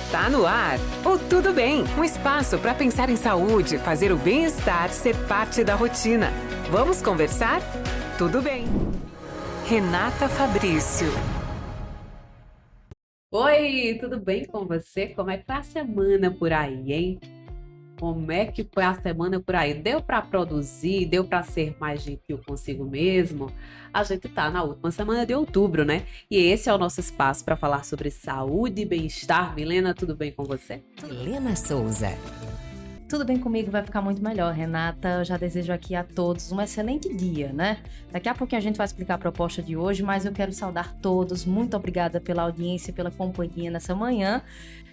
Tá no ar o Tudo Bem, um espaço para pensar em saúde, fazer o bem-estar ser parte da rotina. Vamos conversar? Tudo bem. Renata Fabrício. Oi, tudo bem com você? Como é que foi a semana por aí, hein? Como é que foi a semana por aí? Deu para produzir? Deu para ser mais gentil consigo mesmo? A gente tá na última semana de outubro, né? E esse é o nosso espaço para falar sobre saúde e bem-estar. Milena, tudo bem com você? Helena Souza. Tudo bem comigo, vai ficar muito melhor, Renata. Eu já desejo aqui a todos um excelente dia, né? Daqui a pouquinho a gente vai explicar a proposta de hoje, mas eu quero saudar todos. Muito obrigada pela audiência, pela companhia nessa manhã.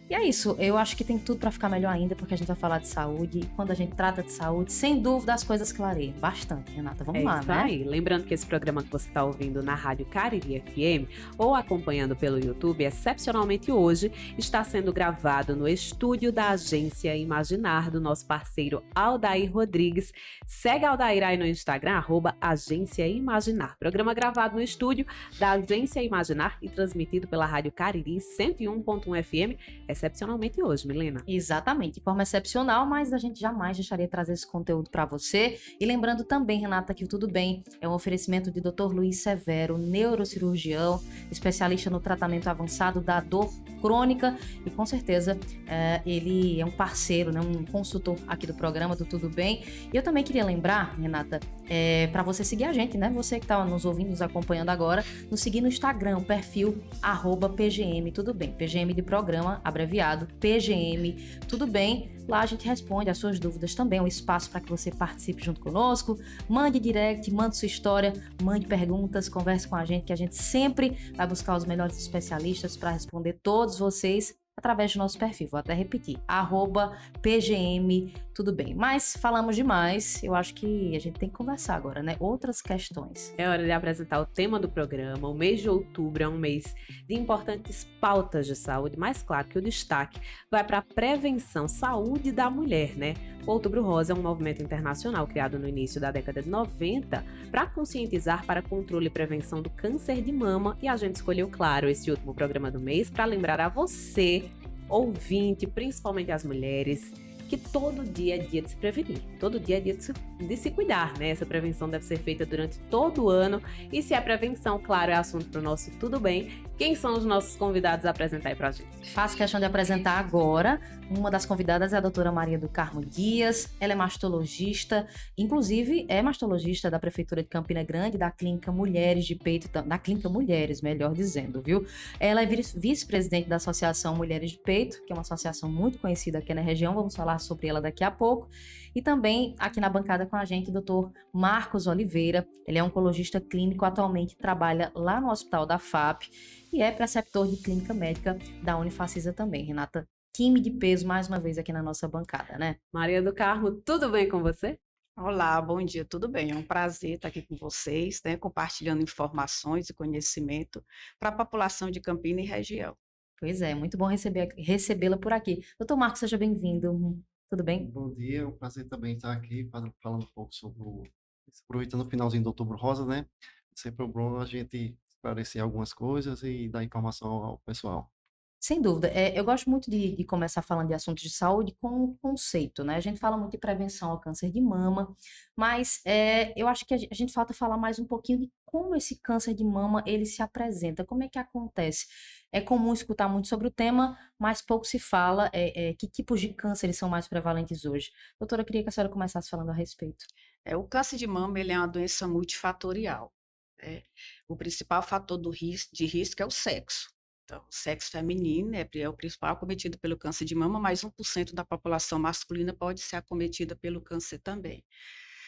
E é isso, eu acho que tem tudo para ficar melhor ainda, porque a gente vai falar de saúde. E quando a gente trata de saúde, sem dúvida as coisas clareiam bastante, Renata. Vamos lá, Isso né? aí. Lembrando que esse programa que você está ouvindo na Rádio Cariri FM ou acompanhando pelo YouTube, excepcionalmente hoje, está sendo gravado no estúdio da Agência Imaginar, do nosso parceiro Aldair Rodrigues. Segue Aldair aí no Instagram, @Agência Imaginar. Programa gravado no estúdio da Agência Imaginar e transmitido pela Rádio Cariri 101.1 FM, excepcionalmente hoje, Milena. Exatamente, de forma excepcional, mas a gente jamais deixaria de trazer esse conteúdo para você. E lembrando também, Renata, que o Tudo Bem é um oferecimento de Dr. Luiz Severo, neurocirurgião, especialista no tratamento avançado da dor crônica e com certeza ele é um parceiro, né, um consultor aqui do programa do Tudo Bem. E eu também queria lembrar, Renata, para você seguir a gente, né? Você que está nos ouvindo, nos acompanhando agora, nos seguir no Instagram, o perfil @PGM Tudo Bem, PGM de programa, abreviado, PGM Tudo Bem. Lá a gente responde as suas dúvidas também, um espaço para que você participe junto conosco. Mande direct, mande sua história, mande perguntas, converse com a gente, que a gente sempre vai buscar os melhores especialistas para responder todos vocês através do nosso perfil. Vou até repetir, @PGM Tudo Bem. Mas falamos demais, eu acho que a gente tem que conversar agora, né? Outras questões. É hora de apresentar o tema do programa. O mês de outubro é um mês de importantes pautas de saúde, mas claro que o destaque vai para a prevenção, saúde da mulher, né? O Outubro Rosa é um movimento internacional criado no início da década de 90 para conscientizar para controle e prevenção do câncer de mama, e a gente escolheu, claro, esse último programa do mês para lembrar a você, ouvinte, principalmente as mulheres, que todo dia é dia de se prevenir, todo dia é dia de se cuidar, né? Essa prevenção deve ser feita durante todo o ano, e se a prevenção, claro, é assunto para o nosso Tudo Bem, quem são os nossos convidados a apresentar aí pra gente? Faço questão de apresentar agora. Uma das convidadas é a doutora Maria do Carmo Dias. Ela é mastologista, inclusive é mastologista da Prefeitura de Campina Grande, da Clínica Mulheres de Peito, da Clínica Mulheres, melhor dizendo, viu? Ela é vice-presidente da Associação Mulheres de Peito, que é uma associação muito conhecida aqui na região, vamos falar sobre ela daqui a pouco. E também aqui na bancada com a gente, o doutor Marcos Oliveira. Ele é oncologista clínico, atualmente trabalha lá no Hospital da FAP e é preceptor de clínica médica da Unifacisa também. Renata, time de peso mais uma vez aqui na nossa bancada, né? Maria do Carmo, tudo bem com você? Olá, bom dia, tudo bem? É um prazer estar aqui com vocês, né, compartilhando informações e conhecimento para a população de Campina e região. Pois é, muito bom recebê-la por aqui. Doutor Marcos, seja bem-vindo. Tudo bem? Bom dia, é um prazer também estar aqui falando um pouco sobre aproveitando o finalzinho do Outubro Rosa, né? Sempre é bom a gente esclarecer algumas coisas e dar informação ao pessoal. Sem dúvida. Eu gosto muito de começar falando de assuntos de saúde com um conceito, né? A gente fala muito de prevenção ao câncer de mama, mas eu acho que a gente falta falar mais um pouquinho de como esse câncer de mama ele se apresenta, como é que acontece. É comum escutar muito sobre o tema, mas pouco se fala que tipos de cânceres são mais prevalentes hoje. Doutora, eu queria que a senhora começasse falando a respeito. O câncer de mama ele é uma doença multifatorial, né? O principal fator de risco é o sexo. Então, o sexo feminino é o principal acometido pelo câncer de mama, mas 1% da população masculina pode ser acometida pelo câncer também.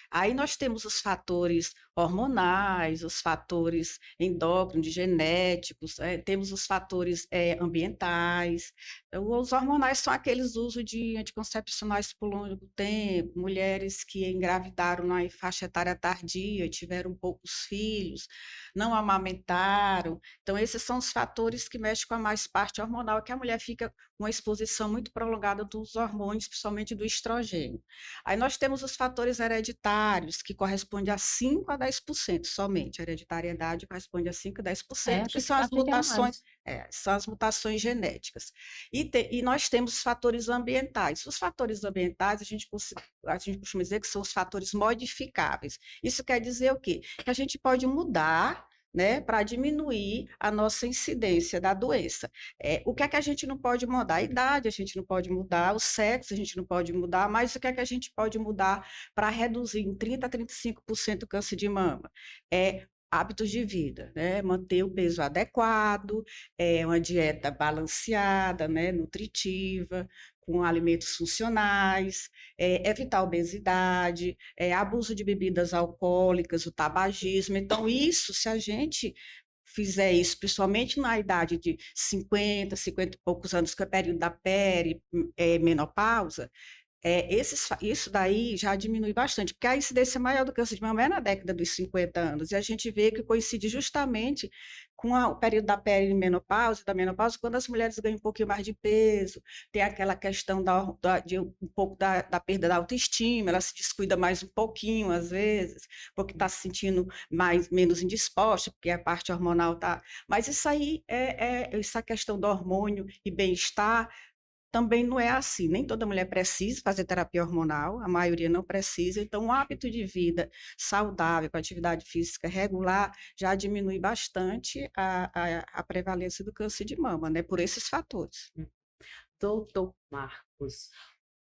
Aí nós temos os fatores hormonais, os fatores endócrinos, genéticos, temos os fatores ambientais. Os hormonais são aqueles usos de anticoncepcionais por longo tempo, mulheres que engravidaram na faixa etária tardia, tiveram poucos filhos, não amamentaram. Então, esses são os fatores que mexem com a mais parte hormonal, que a mulher fica com uma exposição muito prolongada dos hormônios, principalmente do estrogênio. Aí nós temos os fatores hereditários, hereditários, que corresponde a 5 a 10% somente. A hereditariedade corresponde a 5 a É, 10%, que são as achei que era mutações, mais. são as mutações genéticas. E nós temos os fatores ambientais. Os fatores ambientais, a gente costuma dizer que são os fatores modificáveis. Isso quer dizer o quê? Que a gente pode mudar, né, para diminuir a nossa incidência da doença. O que é que a gente não pode mudar? A idade a gente não pode mudar, o sexo a gente não pode mudar, mas o que é que a gente pode mudar para reduzir em 30 a 35% o câncer de mama? Hábitos de vida, né? Manter o peso adequado, uma dieta balanceada, né? Nutritiva, com alimentos funcionais, evitar a obesidade, abuso de bebidas alcoólicas, o tabagismo. Então, isso, se a gente fizer isso, principalmente na idade de 50 e poucos anos, que é o período da menopausa, isso daí já diminui bastante, porque a incidência maior do câncer de mama é na década dos 50 anos, e a gente vê que coincide justamente com o período da perimenopausa, da menopausa, quando as mulheres ganham um pouquinho mais de peso, tem aquela questão de um pouco da perda da autoestima, ela se descuida mais um pouquinho, às vezes, porque está se sentindo menos indisposta, porque a parte hormonal está... Mas isso aí, essa questão do hormônio e bem-estar, também não é assim, nem toda mulher precisa fazer terapia hormonal, a maioria não precisa, então um hábito de vida saudável, com atividade física regular, já diminui bastante a prevalência do câncer de mama, né, por esses fatores. Doutor Marcos,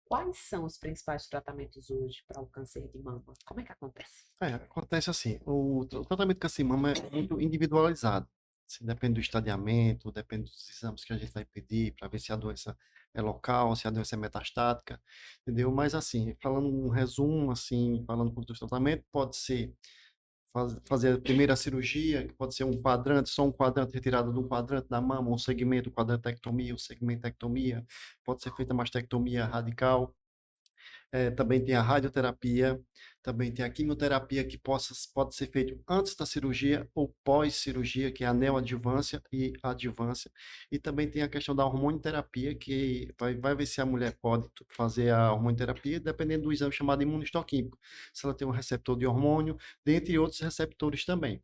quais são os principais tratamentos hoje para o câncer de mama? Como é que acontece? Acontece assim, o tratamento de câncer de mama é muito individualizado. Assim, depende do estadiamento, depende dos exames que a gente vai pedir para ver se a doença é local, se a doença é metastática, entendeu? Mas assim, falando um resumo, assim, falando por do tratamento, pode ser fazer a primeira cirurgia, que pode ser um quadrante, só um quadrante, retirada de um quadrante da mama, um segmento, quadrantectomia, um segmentectomia, pode ser feita mastectomia radical. Também tem a radioterapia, também tem a quimioterapia que pode ser feito antes da cirurgia ou pós-cirurgia, que é a neoadjuvância e a adjuvância. E também tem a questão da hormonioterapia, que vai ver se a mulher pode fazer a hormonioterapia, dependendo do exame chamado imunistoquímico. Se ela tem um receptor de hormônio, dentre outros receptores também,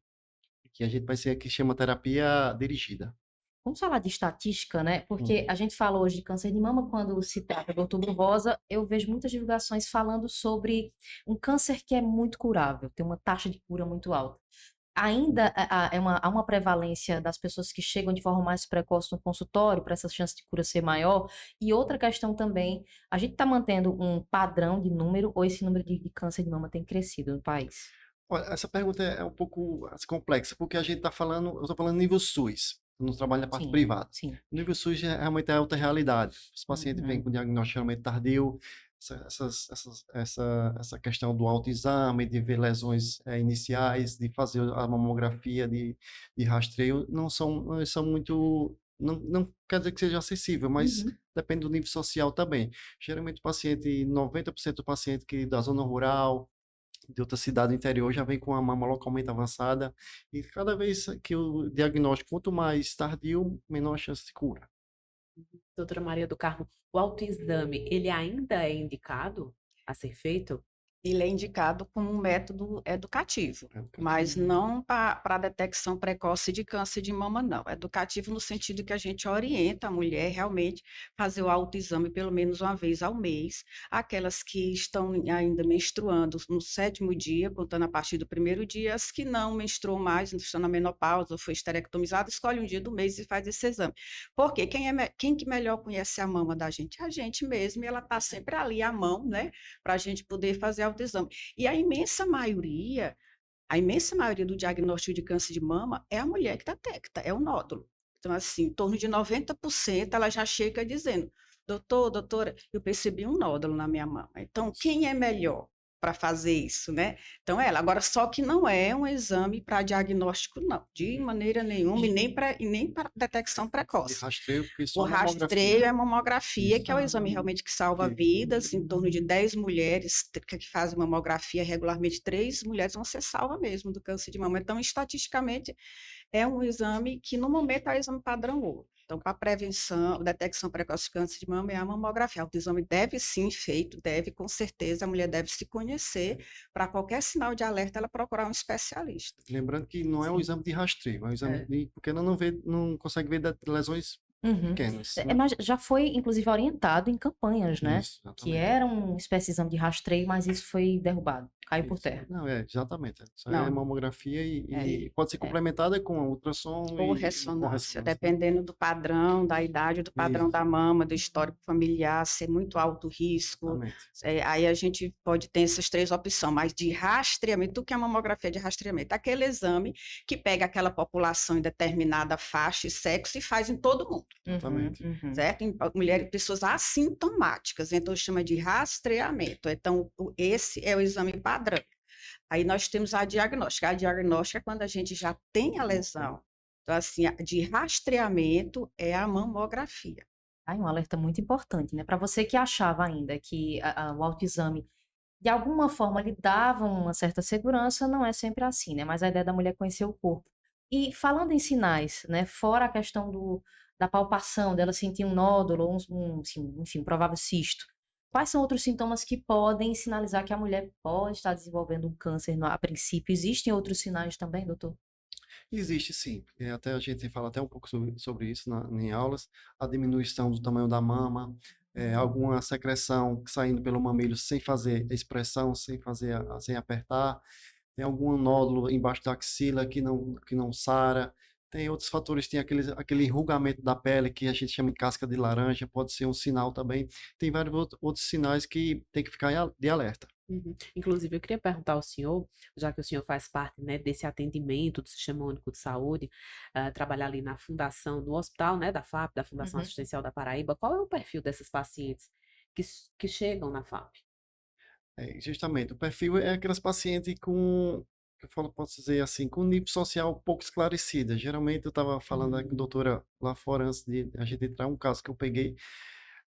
que a gente vai ser aqui chama terapia dirigida. Vamos falar de estatística, né? Porque a gente fala hoje de câncer de mama, quando se trata do Outubro Rosa, eu vejo muitas divulgações falando sobre um câncer que é muito curável, tem uma taxa de cura muito alta. Ainda há uma prevalência das pessoas que chegam de forma mais precoce no consultório, para essa chance de cura ser maior. E outra questão também, a gente está mantendo um padrão de número, ou esse número de câncer de mama tem crescido no país? Olha, essa pergunta é um pouco complexa, porque a gente está falando, eu estou falando nível SUS, eu não trabalho na parte Sim, privada. sim. O nível SUS realmente é outra realidade. Os pacientes vêm com diagnóstico realmente tardio, essa questão do autoexame, de ver lesões iniciais, de fazer a mamografia de rastreio, não são muito. Não quer dizer que seja acessível, mas depende do nível social também. Geralmente o paciente, 90% do paciente que da zona rural, de outra cidade do interior, já vem com a mama localmente avançada, e cada vez que o diagnóstico, quanto mais tardio, menor a chance de cura. Doutora Maria do Carmo, o autoexame, ele ainda é indicado a ser feito? Ele é indicado como um método educativo, mas não para a detecção precoce de câncer de mama, não. Educativo no sentido que a gente orienta a mulher realmente a fazer o autoexame pelo menos uma vez ao mês. Aquelas que estão ainda menstruando no 7º dia, contando a partir do 1º dia, as que não menstruam mais, estão na menopausa ou foi esterectomizada, escolhe um dia do mês e faz esse exame. Porque quem que melhor conhece a mama da gente? A gente mesmo, e ela está sempre ali à mão, né, para a gente poder fazer autoexame. E a imensa maioria do diagnóstico de câncer de mama é a mulher que detecta, é o nódulo. Então, assim, em torno de 90% ela já chega dizendo: doutora, eu percebi um nódulo na minha mama. Então, quem é melhor para fazer isso, né? Então, agora, só que não é um exame para diagnóstico, não, de maneira nenhuma, e nem para detecção De precoce. rastreio, porque O só a rastreio é a mamografia, Isso. que é o exame realmente que salva vidas. Em torno de 10 mulheres que fazem mamografia regularmente, 3 mulheres vão ser salvas mesmo do câncer de mama. Então, estatisticamente, é um exame que, no momento, é o exame padrão ouro. Então, para prevenção, detecção precoce de câncer de mama é a mamografia. O autoexame deve sim feito, deve com certeza, a mulher deve se conhecer, para qualquer sinal de alerta ela procurar um especialista. Lembrando que não é um Sim. exame de rastreio, é um exame É. porque ela não vê, não consegue ver lesões Uhum. pequenas, É, né? mas já foi, inclusive, orientado em campanhas, né? Isso, Que exatamente. era uma espécie de exame de rastreio, mas isso foi derrubado, caiu por Isso. terra. Não, exatamente. Isso é Não, mamografia É, e pode ser é. complementada com ultrassom ou e com ressonância, ressonância, né? dependendo do padrão, da idade, do padrão Isso, da mama, do histórico familiar, ser muito alto risco. exatamente. Aí a gente pode ter essas três opções, mas de rastreamento, o que é a mamografia de rastreamento? Aquele exame que pega aquela população em determinada faixa e sexo e faz em todo mundo, Exatamente. Uhum. certo? Em mulheres, pessoas assintomáticas, então chama de rastreamento. Então, esse é o exame padrão. Aí nós temos a diagnóstica. A diagnóstica é quando a gente já tem a lesão. Então, assim, de rastreamento é a mamografia. Aí um alerta muito importante, né? Para você que achava ainda que o autoexame de alguma forma lhe dava uma certa segurança, não é sempre assim, né? Mas a ideia da mulher é conhecer o corpo. E falando em sinais, né? Fora a questão da palpação, dela sentir um nódulo, ou assim, enfim, provável cisto. Quais são outros sintomas que podem sinalizar que a mulher pode estar desenvolvendo um câncer a princípio? Existem outros sinais também, doutor? Existe sim, porque até a gente fala até um pouco sobre isso em aulas, a diminuição do tamanho da mama, alguma secreção saindo pelo mamilo sem fazer expressão, sem fazer, sem apertar, tem algum nódulo embaixo da axila que não sara, tem outros fatores, tem aquele enrugamento da pele que a gente chama de casca de laranja, pode ser um sinal também, tem vários outros sinais que tem que ficar de alerta. Uhum. Inclusive, eu queria perguntar ao senhor, já que o senhor faz parte, né, desse atendimento do Sistema Único de Saúde, trabalhar ali na fundação, no hospital, né, da FAP, da Fundação Uhum. Assistencial da Paraíba, qual é o perfil dessas pacientes que chegam na FAP? Justamente, o perfil é aquelas pacientes que eu falo, posso dizer assim, com nível social pouco esclarecida. Geralmente, eu estava falando com a doutora lá fora, antes de a gente entrar, um caso que eu peguei,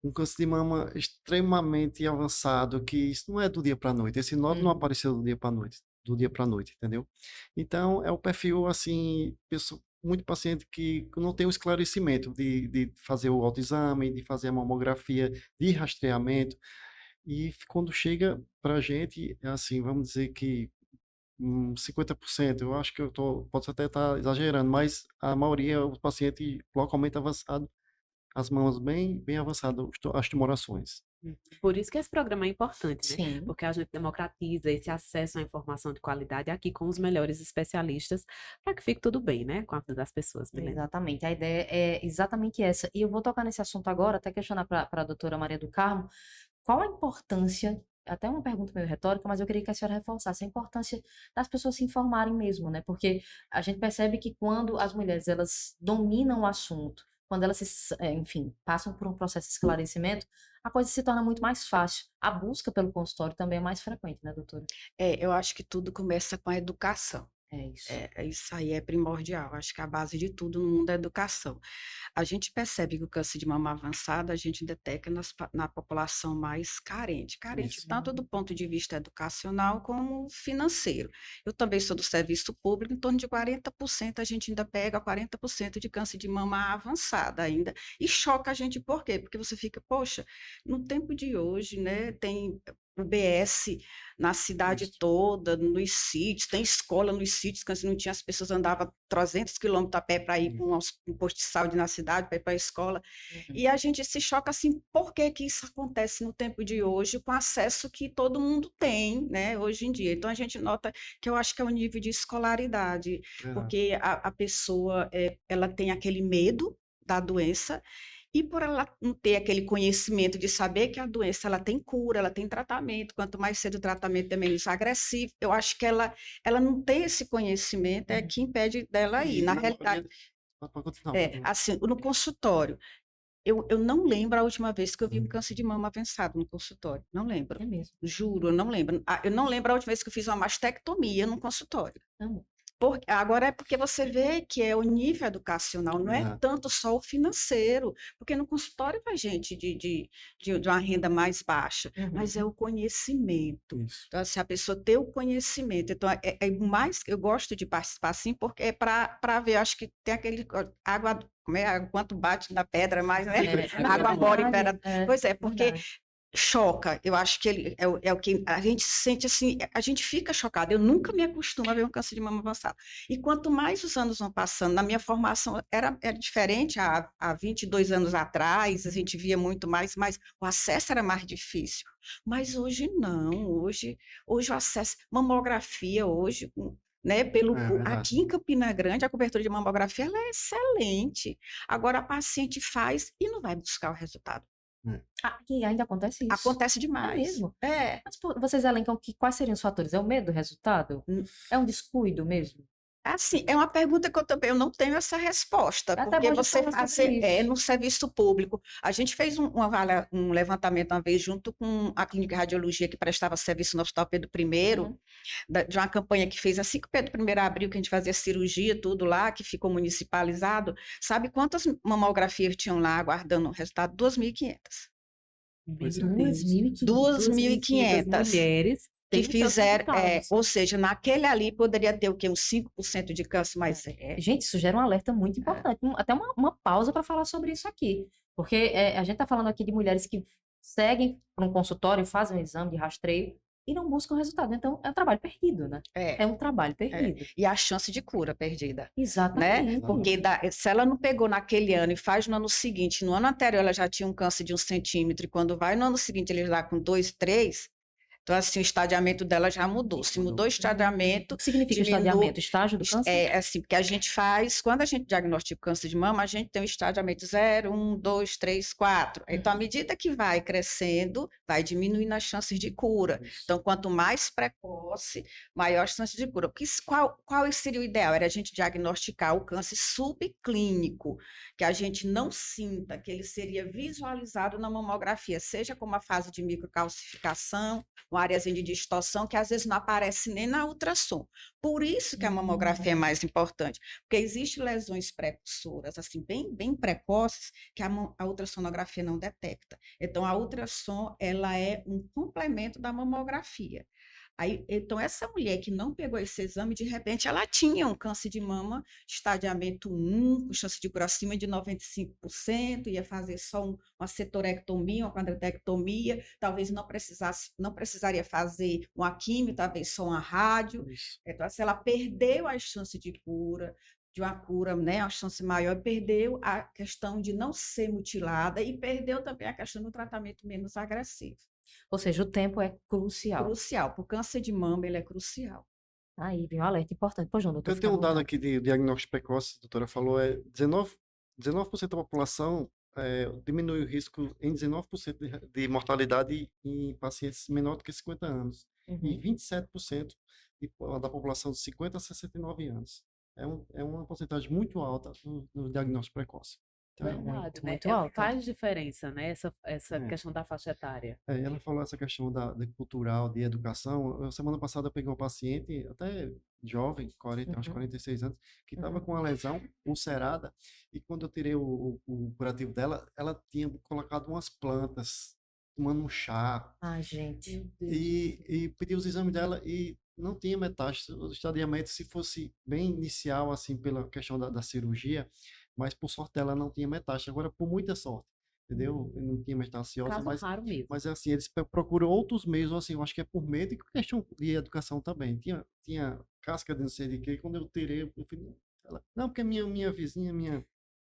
um câncer de mama extremamente avançado, que isso não é do dia para a noite, esse nódulo não apareceu do dia para a noite, entendeu? Então, é o perfil, assim, muito paciente que não tem o esclarecimento de fazer o autoexame, de fazer a mamografia, de rastreamento, e quando chega para a gente, é assim, vamos dizer que 50%, eu acho que posso até estar exagerando, mas a maioria, o paciente localmente avançado, as mamas bem avançadas, as tumorações. Por isso que esse programa é importante, né? Sim. Porque a gente democratiza esse acesso à informação de qualidade aqui com os melhores especialistas, para que fique tudo bem, né, com a vida das pessoas, Milena. Exatamente, a ideia é exatamente essa. E eu vou tocar nesse assunto agora, até questionar para a doutora Maria do Carmo, qual a importância, até uma pergunta meio retórica, mas eu queria que a senhora reforçasse a importância das pessoas se informarem mesmo, né? Porque a gente percebe que quando as mulheres, elas dominam o assunto, quando elas, enfim, passam por um processo de esclarecimento, a coisa se torna muito mais fácil. A busca pelo consultório também é mais frequente, né, doutora? Eu acho que tudo começa com a educação. É isso. Isso aí é primordial. Acho que a base de tudo no mundo é a educação. A gente percebe que o câncer de mama avançado a gente detecta na população mais carente. Carente Isso. tanto do ponto de vista educacional como financeiro. Eu também sou do serviço público, em torno de 40% a gente ainda pega 40% de câncer de mama avançada ainda. E choca a gente por quê? Porque você fica, poxa, no tempo de hoje, né, tem UBS na cidade Isso. toda, nos sítios, tem escola nos sítios, que antes não tinha, as pessoas andavam 300 quilômetros a pé para ir para um posto de saúde na cidade, para ir para a escola. E a gente se choca assim, por que que isso acontece no tempo de hoje, com acesso que todo mundo tem, né, hoje em dia. Então, a gente nota que eu acho que é o nível de escolaridade, Verdade. porque a pessoa, ela tem aquele medo da doença, e por ela não ter aquele conhecimento de saber que a doença ela tem cura, ela tem tratamento, quanto mais cedo o tratamento é menos agressivo, eu acho que ela não tem esse conhecimento, é que impede dela ir. Na realidade, Pode continuar, por favor. assim, no consultório, eu não lembro a última vez que eu vi um câncer de mama avançado no consultório, não lembro, É mesmo. juro, eu não lembro. Eu não lembro a última vez que eu fiz uma mastectomia no consultório. Não. Agora é porque você vê que é o nível educacional, não é Verdade. tanto só o financeiro, porque no consultório vai gente de uma renda mais baixa, mas é o conhecimento. Isso. Então, se a pessoa ter o conhecimento, então mais eu gosto de participar assim, porque é para ver, acho que tem aquele água como é, quanto bate na pedra, mais, né? É, Água mora em pedra. verdade, Pois é, porque verdade. choca. Eu acho que ele é o que a gente se sente assim, a gente fica chocado. Eu nunca me acostumo a ver um câncer de mama avançado. E quanto mais os anos vão passando, na minha formação era diferente há 22 anos atrás, a gente via muito mais, mas o acesso era mais difícil. Mas hoje não, hoje o acesso, mamografia hoje, né, É verdade. aqui em Campina Grande, a cobertura de mamografia ela é excelente. Agora a paciente faz e não vai buscar o resultado. É. Ah, e ainda acontece isso. Acontece É demais. mesmo. É. Mas pô, vocês elencam quais seriam os fatores? É o medo do resultado? Hum, É um descuido mesmo? Assim, é uma pergunta que eu não tenho essa resposta, É até porque bom a gente você falar sobre fazer isso. no serviço público. A gente fez um levantamento uma vez junto com a Clínica de Radiologia que prestava serviço no Hospital Pedro I, Uhum. de uma campanha que fez assim que o Pedro I abriu, que a gente fazia cirurgia, tudo lá, que ficou municipalizado. Sabe quantas mamografias tinham lá aguardando o resultado? 2.500. Pois Meu é. Deus. 2.500. 2.500 2.500 mulheres que têm seus fizeram, resultados. ou seja, naquele ali poderia ter o quê? Uns 5% de câncer, mas Gente, isso gera um alerta muito importante. Até uma pausa para falar sobre isso aqui. Porque a gente está falando aqui de mulheres que seguem para um consultório, fazem um exame de rastreio e não buscam resultado. Então, é um trabalho perdido, né? é, É um trabalho é. perdido. E a chance de cura perdida, né? Exatamente. Porque Exatamente. se ela não pegou naquele ano e faz no ano seguinte, no ano anterior ela já tinha um câncer de 1 centímetro, e quando vai no ano seguinte ele já com 2, 3, então assim, o estadiamento dela já mudou. Se mudou o O estadiamento, que significa diminui, estadiamento? Estágio do câncer? é assim, porque a gente faz, quando a gente diagnostica o câncer de mama, a gente tem um estadiamento 0, 1, 2, 3, 4. Então, à medida que vai crescendo, vai diminuindo as chances de cura. Isso. Então, quanto mais precoce, maior a chance de cura. Porque qual seria o ideal? Era a gente diagnosticar o câncer subclínico, que a gente não sinta, que ele seria visualizado na mamografia, seja como a fase de microcalcificação, uma áreazinha de distorção, que às vezes não aparece nem na ultrassom. Por isso que a mamografia é mais importante, porque existem lesões precursoras, assim, bem precoces, que a ultrassonografia não detecta. Então, a ultrassom, ela é um complemento da mamografia. Aí, então, essa mulher que não pegou esse exame, de repente, ela tinha um câncer de mama, estadiamento 1, com chance de cura acima de 95%, ia fazer só uma cetorectomia, uma quadratectomia, talvez não precisaria fazer uma quimio, talvez só uma rádio. Isso. Então, se ela perdeu a chance de cura, de uma cura, né, a chance maior, perdeu a questão de não ser mutilada e perdeu também a questão do tratamento menos agressivo. Ou seja, o tempo é crucial. Crucial, para o câncer de mama ele é crucial. Aí vem um alerta importante. Pois, João, doutor, Eu fica à tenho um dado vontade. aqui de diagnóstico precoce, a doutora falou, 19% da população diminui o risco em 19% de mortalidade em pacientes menor do que 50 anos e Uhum. 27% da população de 50 a 69 anos. É uma porcentagem muito alta no diagnóstico precoce. Então, Verdade, né? Muito alta. Faz diferença, né? Essa É. questão da faixa etária. Ela falou essa questão da cultural, de educação. Semana passada eu peguei uma paciente, até jovem, acho Uhum. 46 anos, que estava Uhum. com uma lesão ulcerada, e quando eu tirei o curativo dela, ela tinha colocado umas plantas, tomando um chá, Ai, gente. Meu Deus. e pedi os exames dela e não tinha metástase. O estadiamento, se fosse bem inicial, assim, pela questão da cirurgia, mas por sorte dela não tinha metástase. Agora, por muita sorte, entendeu? Não tinha metastasose, Caso raro mesmo. mas assim, eles procuram outros meios, assim, eu acho que é por medo e questão de educação também. Tinha casca de não sei de quê, e quando eu tirei, eu falei, não, porque minha vizinha,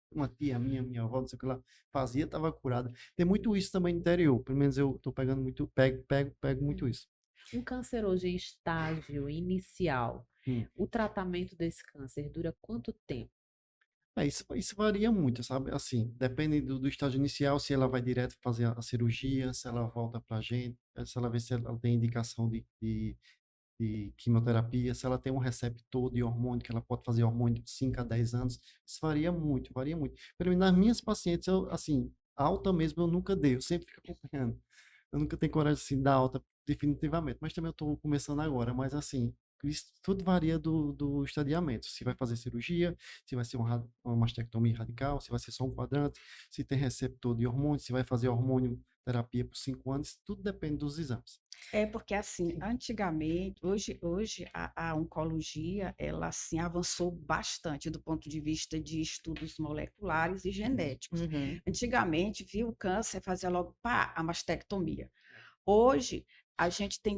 uma tia minha avó, não sei o que lá, fazia, estava curada. Tem muito isso também no interior, pelo menos eu tô pegando muito, pego muito isso. Um câncer hoje em estágio inicial, Hum. o tratamento desse câncer dura quanto tempo? Isso varia muito, sabe? Assim, depende do estágio inicial, se ela vai direto fazer a cirurgia, se ela volta pra gente, se ela vê se ela tem indicação de quimioterapia, se ela tem um receptor de hormônio, que ela pode fazer hormônio de 5 a 10 anos. Isso varia muito, varia muito. Pelo menos nas minhas pacientes, assim, alta mesmo eu nunca dei, eu sempre fico acompanhando. Eu nunca tenho coragem, assim, de dar alta definitivamente, mas também eu estou começando agora, mas assim, isso tudo varia do estadiamento, se vai fazer cirurgia, se vai ser uma mastectomia radical, se vai ser só um quadrante, se tem receptor de hormônio, se vai fazer hormônio terapia por 5 anos, tudo depende dos exames. É porque assim, antigamente, hoje a oncologia, ela assim avançou bastante do ponto de vista de estudos moleculares e genéticos. Uhum. Antigamente, viu o câncer, fazia logo pá, a mastectomia. Hoje,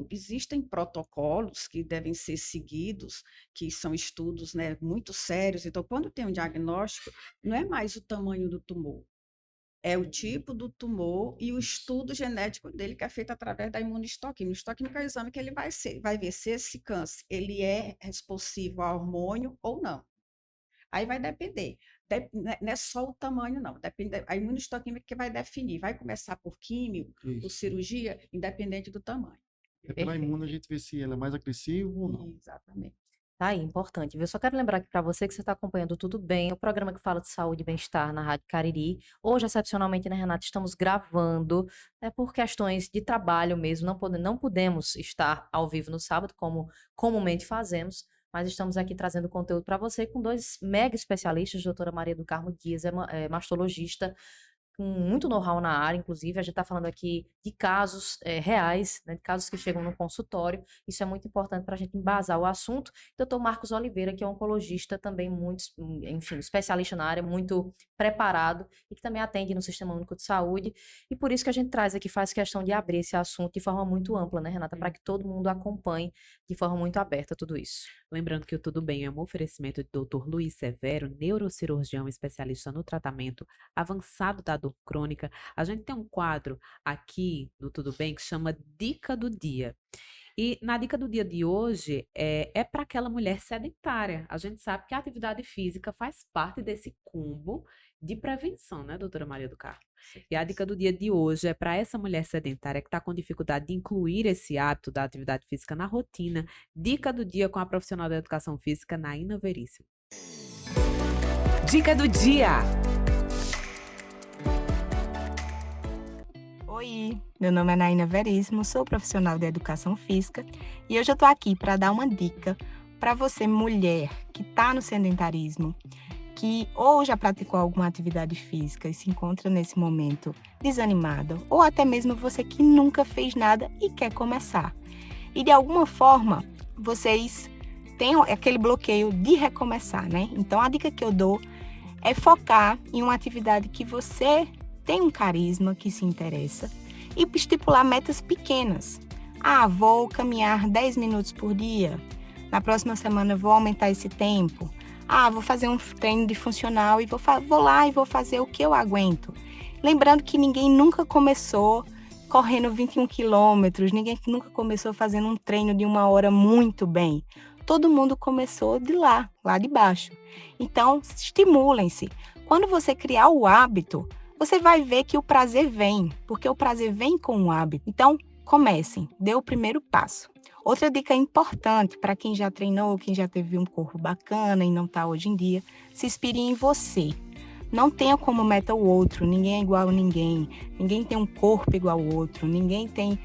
existem protocolos que devem ser seguidos, que são estudos, né, muito sérios. Então, quando tem um diagnóstico, não é mais o tamanho do tumor, é o tipo do tumor e o estudo genético dele, que é feito através da imunistoquímica. Imunistoquímica é o exame que ele vai ver se esse câncer ele é responsivo a hormônio ou não. Aí vai depender. Não é só o tamanho, não. Depende, a imunistoquímica que vai definir. Vai começar por químio, por Isso. cirurgia, independente do tamanho. É pela Perfeito. imuna a gente vê se ela é mais agressiva ou não. Exatamente. Tá aí, importante, viu? Só quero lembrar aqui para você que você está acompanhando Tudo Bem, o programa que fala de saúde e bem-estar na Rádio Cariri. Hoje, excepcionalmente, né, Renata, estamos gravando, por questões de trabalho mesmo, não podemos estar ao vivo no sábado, como comumente fazemos, mas estamos aqui trazendo conteúdo para você com dois mega especialistas, a doutora Maria do Carmo Dias, é mastologista, com muito know-how na área, inclusive, a gente está falando aqui de casos reais, né, de casos que chegam no consultório, isso é muito importante para a gente embasar o assunto. Doutor Marcos Oliveira, que é oncologista também muito, enfim, especialista na área, muito preparado e que também atende no Sistema Único de Saúde, e por isso que a gente traz aqui, faz questão de abrir esse assunto de forma muito ampla, né, Renata, para que todo mundo acompanhe de forma muito aberta tudo isso. Lembrando que o Tudo Bem é um oferecimento de Dr. Luiz Severo, neurocirurgião especialista no tratamento avançado da dor crônica. A gente tem um quadro aqui no Tudo Bem que chama Dica do Dia. E na dica do dia de hoje é para aquela mulher sedentária. A gente sabe que a atividade física faz parte desse combo de prevenção, né, doutora Maria do Carmo? E a dica do dia de hoje é para essa mulher sedentária que está com dificuldade de incluir esse hábito da atividade física na rotina. Dica do dia com a profissional da educação física, Naina Veríssimo. Dica do dia. Oi, meu nome é Naina Veríssimo, sou profissional de educação física e hoje eu estou aqui para dar uma dica para você, mulher que está no sedentarismo, que ou já praticou alguma atividade física e se encontra nesse momento desanimada, ou até mesmo você que nunca fez nada e quer começar. E de alguma forma, vocês têm aquele bloqueio de recomeçar, né? Então a dica que eu dou é focar em uma atividade que você tem um carisma, que se interessa, e estipular metas pequenas. Vou caminhar 10 minutos por dia. Na próxima semana vou aumentar esse tempo. Vou fazer um treino de funcional e vou lá e vou fazer o que eu aguento. Lembrando que ninguém nunca começou correndo 21 quilômetros, ninguém nunca começou fazendo um treino de 1 hora muito bem. Todo mundo começou de lá de baixo. Então, estimulem-se. Quando você criar o hábito, você vai ver que o prazer vem, porque o prazer vem com o hábito. Então, comecem, dê o primeiro passo. Outra dica importante para quem já treinou, quem já teve um corpo bacana e não está hoje em dia, se inspire em você. Não tenha como meta o outro, ninguém é igual a ninguém, ninguém tem um corpo igual ao outro, ninguém tem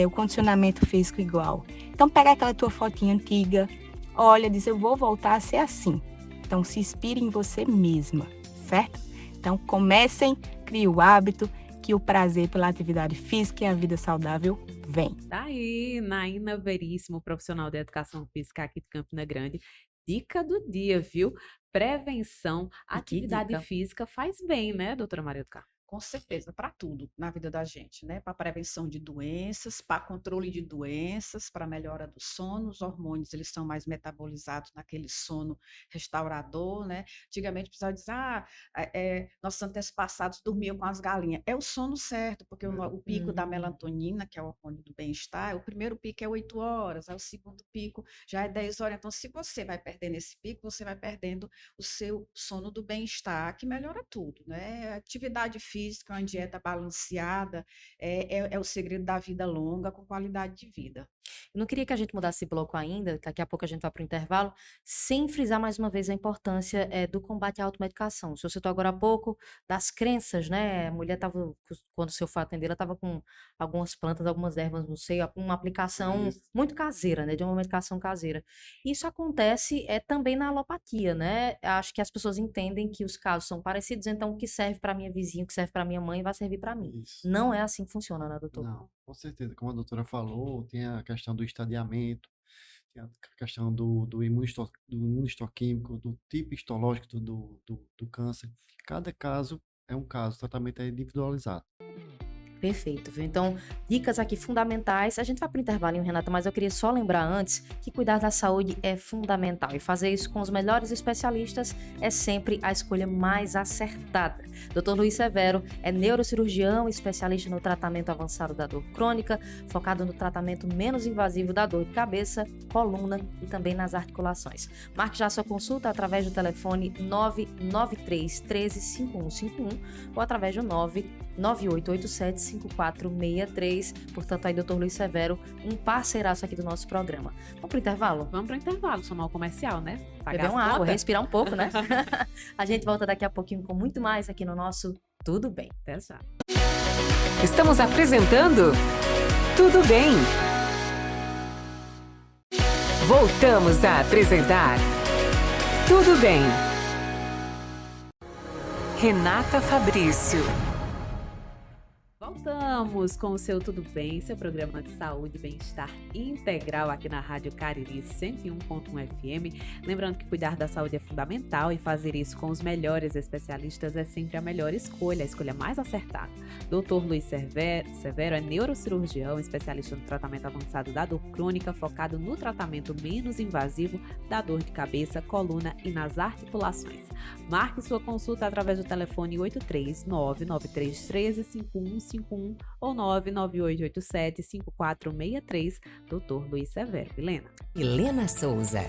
o condicionamento físico igual. Então, pega aquela tua fotinha antiga, olha, diz, eu vou voltar a ser assim. Então, se inspire em você mesma, certo? Então, comecem, criem o hábito, que o prazer pela atividade física e a vida saudável vem. Tá aí, Naina Veríssimo, profissional de educação física aqui de Campina Grande. Dica do dia, viu? Prevenção, atividade dica. física faz bem, né, doutora Maria do Carmo? Com certeza, para tudo na vida da gente, né? Para prevenção de doenças, para controle de doenças, para melhora do sono. Os hormônios, eles são mais metabolizados naquele sono restaurador, né? Antigamente, precisava dizer, nossos antepassados dormiam com as galinhas. É o sono certo, porque o pico da melatonina, que é o hormônio do bem-estar, o primeiro pico é 8 horas, aí o segundo pico já é 10 horas. Então, se você vai perdendo esse pico, você vai perdendo o seu sono do bem-estar, que melhora tudo, né? Atividade física, uma dieta balanceada, é o segredo da vida longa com qualidade de vida. Eu não queria que a gente mudasse esse bloco ainda, daqui a pouco a gente vai para o intervalo, sem frisar mais uma vez a importância do combate à automedicação. O senhor citou agora há pouco das crenças, né? A mulher estava, quando o senhor foi atender, ela estava com algumas plantas, algumas ervas, não sei, uma aplicação Isso. muito caseira, né? De uma medicação caseira. Isso acontece também na alopatia, né? Acho que as pessoas entendem que os casos são parecidos, então o que serve para minha vizinha, o que serve para minha mãe, vai servir para mim. Isso. Não é assim que funciona, né, doutor? Não, com certeza. Como a doutora falou, tem a questão do estadiamento, tem a questão do imunistoquímico, do tipo histológico do câncer. Cada caso é um caso, o tratamento é individualizado. Perfeito, viu? Então, dicas aqui fundamentais. A gente vai para o intervalinho, Renata, mas eu queria só lembrar antes que cuidar da saúde é fundamental. E fazer isso com os melhores especialistas é sempre a escolha mais acertada. Dr. Luiz Severo é neurocirurgião, especialista no tratamento avançado da dor crônica, focado no tratamento menos invasivo da dor de cabeça, coluna e também nas articulações. Marque já sua consulta através do telefone 993 13 5151 ou através do 9887-5463. Portanto, aí, doutor Luiz Severo, um parceiraço aqui do nosso programa. Vamos pro intervalo? Vamos para o intervalo, chamar o comercial, né? Pagar Beber as uma água, contas. respirar um pouco, né? A gente volta daqui a pouquinho com muito mais aqui no nosso Tudo Bem. Até já. Estamos apresentando Tudo Bem. Voltamos a apresentar Tudo Bem. Renata Fabrício. Voltamos com o seu Tudo Bem, seu programa de saúde e bem-estar integral aqui na Rádio Cariri 101.1 FM. Lembrando que cuidar da saúde é fundamental e fazer isso com os melhores especialistas é sempre a melhor escolha, a escolha mais acertada. Dr. Luiz Severo é neurocirurgião, especialista no tratamento avançado da dor crônica, focado no tratamento menos invasivo da dor de cabeça, coluna e nas articulações. Marque sua consulta através do telefone 83993135151 ou 99887-5463, Dr. Luiz Severo. Helena Souza.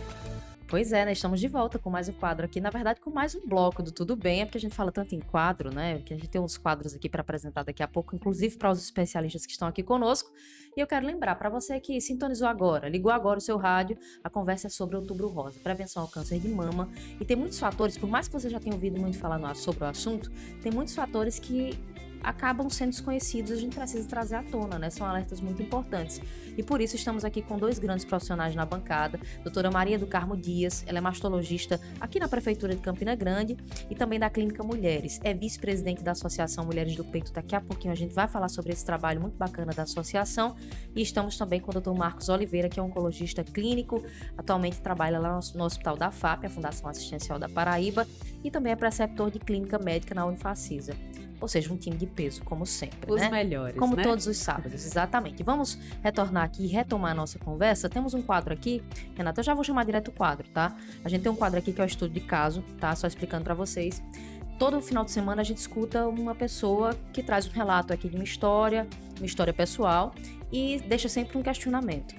Pois é, né? Estamos de volta com mais um quadro aqui. Na verdade, com mais um bloco do Tudo Bem. É porque a gente fala tanto em quadro, né? Porque a gente tem uns quadros aqui para apresentar daqui a pouco, inclusive para os especialistas que estão aqui conosco. E eu quero lembrar para você que sintonizou agora, ligou agora o seu rádio, a conversa é sobre Outubro Rosa, prevenção ao câncer de mama. E tem muitos fatores, por mais que você já tenha ouvido muito falar sobre o assunto, tem muitos fatores que acabam sendo desconhecidos, a gente precisa trazer à tona, né? São alertas muito importantes. E por isso estamos aqui com dois grandes profissionais na bancada, doutora Maria do Carmo Dias, ela é mastologista aqui na Prefeitura de Campina Grande e também da Clínica Mulheres, é vice-presidente da Associação Mulheres do Peito. Daqui a pouquinho a gente vai falar sobre esse trabalho muito bacana da associação. E estamos também com o doutor Marcos Oliveira, que é oncologista clínico, atualmente trabalha lá no Hospital da FAP, a Fundação Assistencial da Paraíba, e também é preceptor de clínica médica na Unifacisa. Ou seja, um time de peso, como sempre, Os né? melhores, Como né? todos os sábados, exatamente. Vamos retornar aqui e retomar a nossa conversa. Temos um quadro aqui, Renata, eu já vou chamar direto o quadro, tá? A gente tem um quadro aqui que é o estudo de caso, tá? Só explicando pra vocês. Todo final de semana a gente escuta uma pessoa que traz um relato aqui de uma história pessoal e deixa sempre um questionamento.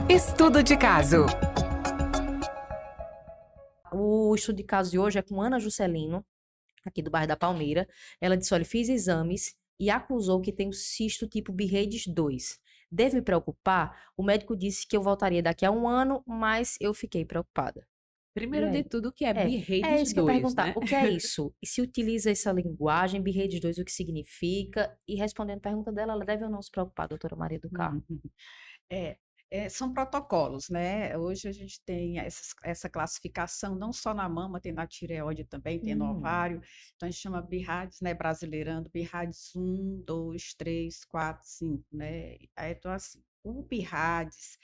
Estudo de caso. O estudo de caso de hoje é com Ana Juscelino, aqui do bairro da Palmeira. Ela disse, olha, fiz exames e acusou que tem um cisto tipo Birreides 2. Deve me preocupar? O médico disse que eu voltaria daqui a um ano, mas eu fiquei preocupada. Primeiro E aí? de tudo, o que é É Birreides isso que eu ia 2, perguntar. né? O que é isso? E se utiliza essa linguagem, Birreides 2, o que significa? E respondendo a pergunta dela, ela deve ou não se preocupar, doutora Maria do Carmo? É, são protocolos, né? Hoje a gente tem essa classificação, não só na mama, tem na tireoide também, tem no ovário. Então a gente chama BIRADS, né? Brasileirando, BIRADS 1, 2, 3, 4, 5, né? Aí, então, assim, o BIRADS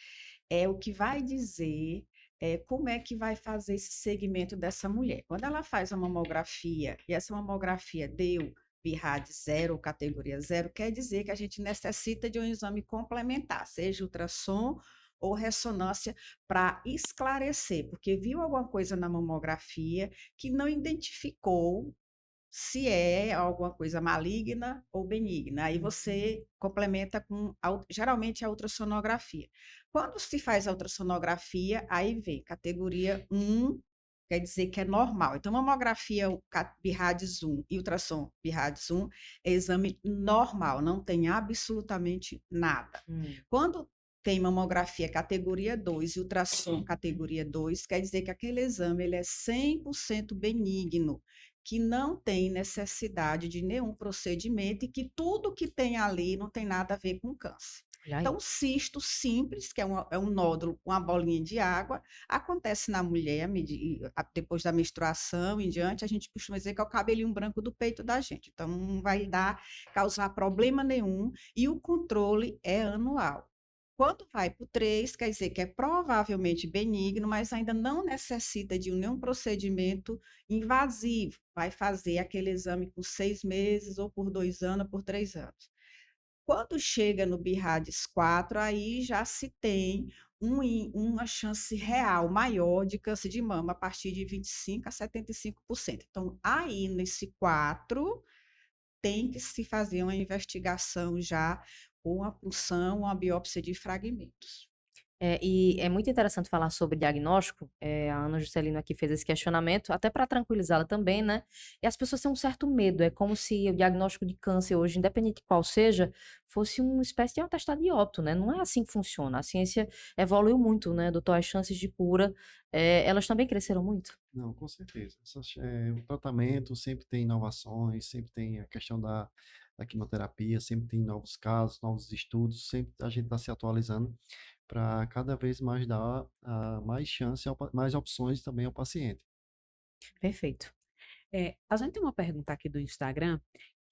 é o que vai dizer como é que vai fazer esse segmento dessa mulher. Quando ela faz a mamografia e essa mamografia deu BIRADS 0 ou categoria 0, quer dizer que a gente necessita de um exame complementar, seja ultrassom ou ressonância, para esclarecer, porque viu alguma coisa na mamografia que não identificou se é alguma coisa maligna ou benigna. Aí você complementa com, geralmente, a ultrassonografia. Quando se faz a ultrassonografia, aí vem categoria 1, quer dizer que é normal. Então, mamografia BIRADS 1 e ultrassom BIRADS 1 é exame normal, não tem absolutamente nada. Quando tem mamografia categoria 2 e ultrassom categoria 2, quer dizer que aquele exame ele é 100% benigno, que não tem necessidade de nenhum procedimento e que tudo que tem ali não tem nada a ver com câncer. Olha aí. Então, cisto simples, que é um nódulo com uma bolinha de água, acontece na mulher depois da menstruação em diante, a gente costuma dizer que é o cabelinho branco do peito da gente. Então, não vai causar problema nenhum e o controle é anual. Quando vai para o 3, quer dizer que é provavelmente benigno, mas ainda não necessita de nenhum procedimento invasivo. Vai fazer aquele exame por 6 meses, ou por 2 anos, ou por 3 anos. Quando chega no BIRADS 4, aí já se tem uma chance real maior de câncer de mama, a partir de 25% a 75%. Então, aí nesse 4, tem que se fazer uma investigação já, ou uma punção, uma biópsia de fragmentos. E é muito interessante falar sobre diagnóstico. A Ana Juscelino aqui fez esse questionamento, até para tranquilizá-la também, né? E as pessoas têm um certo medo. É como se o diagnóstico de câncer hoje, independente de qual seja, fosse uma espécie de atestado de óbito, né? Não é assim que funciona. A ciência evoluiu muito, né, doutor? As chances de cura, elas também cresceram muito. Não, com certeza. O tratamento sempre tem inovações, sempre tem a questão da quimioterapia, sempre tem novos casos, novos estudos, sempre a gente está se atualizando para cada vez mais dar mais chance, mais opções também ao paciente. Perfeito. A gente tem uma pergunta aqui do Instagram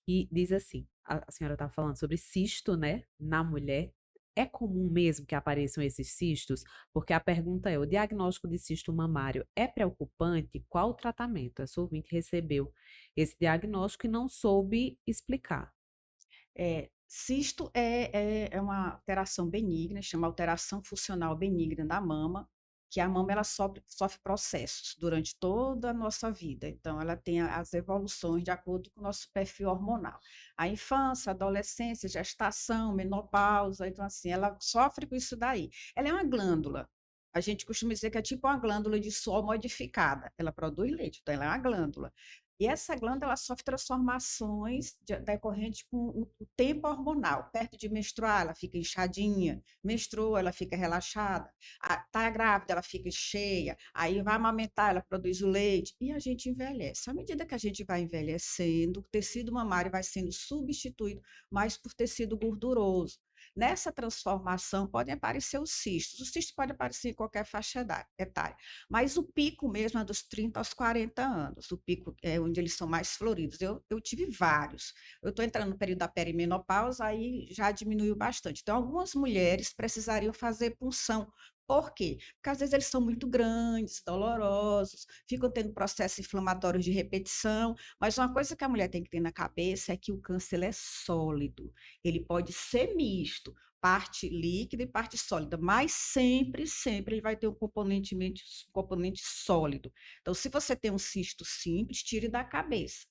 que diz assim: a senhora estava falando sobre cisto, né, na mulher. É comum mesmo que apareçam esses cistos? Porque a pergunta é: o diagnóstico de cisto mamário é preocupante? Qual o tratamento? Essa ouvinte recebeu esse diagnóstico e não soube explicar. Cisto é uma alteração benigna, chama alteração funcional benigna da mama, que a mama ela sofre processos durante toda a nossa vida. Então, ela tem as evoluções de acordo com o nosso perfil hormonal. A infância, a adolescência, gestação, menopausa, então assim, ela sofre com isso daí. Ela é uma glândula. A gente costuma dizer que é tipo uma glândula de suor modificada. Ela produz leite, então ela é uma glândula. E essa glândula ela sofre transformações decorrentes com o tempo hormonal. Perto de menstruar, ela fica inchadinha. Menstrua, ela fica relaxada. Está grávida, ela fica cheia. Aí vai amamentar, ela produz o leite. E a gente envelhece. À medida que a gente vai envelhecendo, o tecido mamário vai sendo substituído mais por tecido gorduroso. Nessa transformação podem aparecer os cistos. Os cistos podem aparecer em qualquer faixa etária. Mas o pico mesmo é dos 30 aos 40 anos. O pico é onde eles são mais floridos. Eu tive vários. Eu estou entrando no período da perimenopausa, aí já diminuiu bastante. Então, algumas mulheres precisariam fazer punção. Por quê? Porque às vezes eles são muito grandes, dolorosos, ficam tendo processos inflamatórios de repetição, mas uma coisa que a mulher tem que ter na cabeça é que o câncer ele é sólido, ele pode ser misto, parte líquida e parte sólida, mas sempre, sempre ele vai ter um componente sólido. Então, se você tem um cisto simples, tire da cabeça.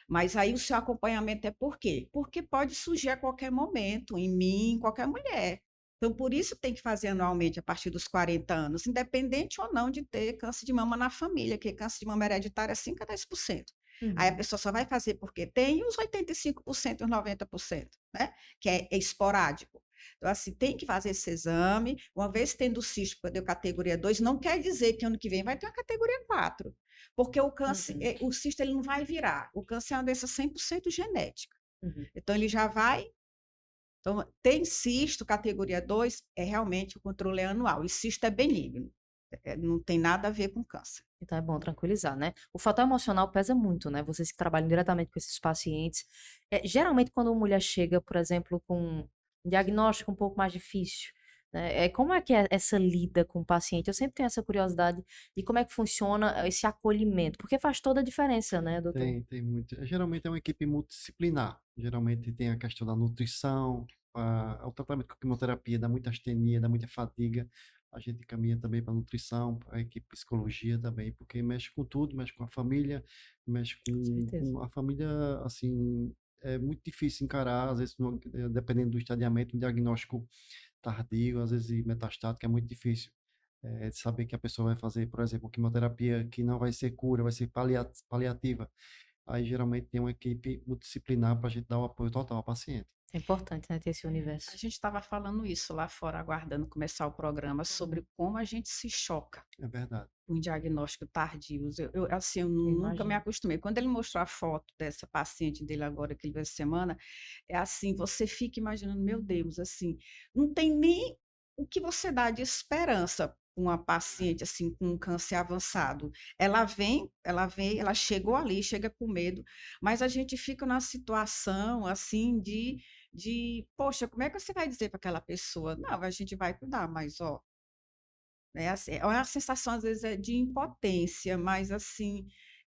Mas aí o seu acompanhamento é por quê? Porque pode surgir a qualquer momento, em mim, em qualquer mulher. Então, por isso tem que fazer anualmente a partir dos 40 anos, independente ou não de ter câncer de mama na família, que câncer de mama hereditário é 5 a 10%. Aí a pessoa só vai fazer porque tem os 85% e os 90%, né? Que é esporádico. Então, assim, tem que fazer esse exame. Uma vez tendo o cisto, que deu categoria 2, não quer dizer que ano que vem vai ter uma categoria 4. Porque o câncer, o cisto ele não vai virar. O câncer é uma doença 100% genética. Então, ele já vai. Então, tem cisto, categoria 2, realmente o controle é anual. E cisto é benigno. Não tem nada a ver com câncer. Então é bom tranquilizar, né? O fator emocional pesa muito, né? Vocês que trabalham diretamente com esses pacientes. Geralmente, quando uma mulher chega, por exemplo, com um diagnóstico um pouco mais difícil, né? Como é que é essa lida com o paciente? Eu sempre tenho essa curiosidade de como é que funciona esse acolhimento, porque faz toda a diferença, né, doutor? Tem muito. Geralmente é uma equipe multidisciplinar. Geralmente tem a questão da nutrição, o tratamento com quimioterapia dá muita astenia, dá muita fadiga. A gente caminha também para nutrição, para a equipe psicologia também, porque mexe com tudo, mexe com a família, mexe Com certeza. com a família, assim, é muito difícil encarar, às vezes, dependendo do estadiamento, um diagnóstico tardio, às vezes metastático, é muito difícil de saber que a pessoa vai fazer, por exemplo, quimioterapia que não vai ser cura, vai ser paliativa. Aí geralmente tem uma equipe multidisciplinar para a gente dar o apoio total ao paciente. É importante, né, ter esse universo. A gente estava falando isso lá fora, aguardando começar o programa, sobre como a gente se choca É verdade. com diagnóstico tardio. Assim, eu nunca me Imagino. acostumei. Quando ele mostrou a foto dessa paciente dele agora, que ele viu essa semana, é assim, você fica imaginando, meu Deus, assim, não tem nem o que você dá de esperança para uma paciente assim com um câncer avançado. Ela chegou ali, chega com medo, mas a gente fica numa situação assim poxa, como é que você vai dizer para aquela pessoa? Não, a gente vai cuidar, mas ó, né, assim, é uma sensação às vezes é de impotência, mas assim,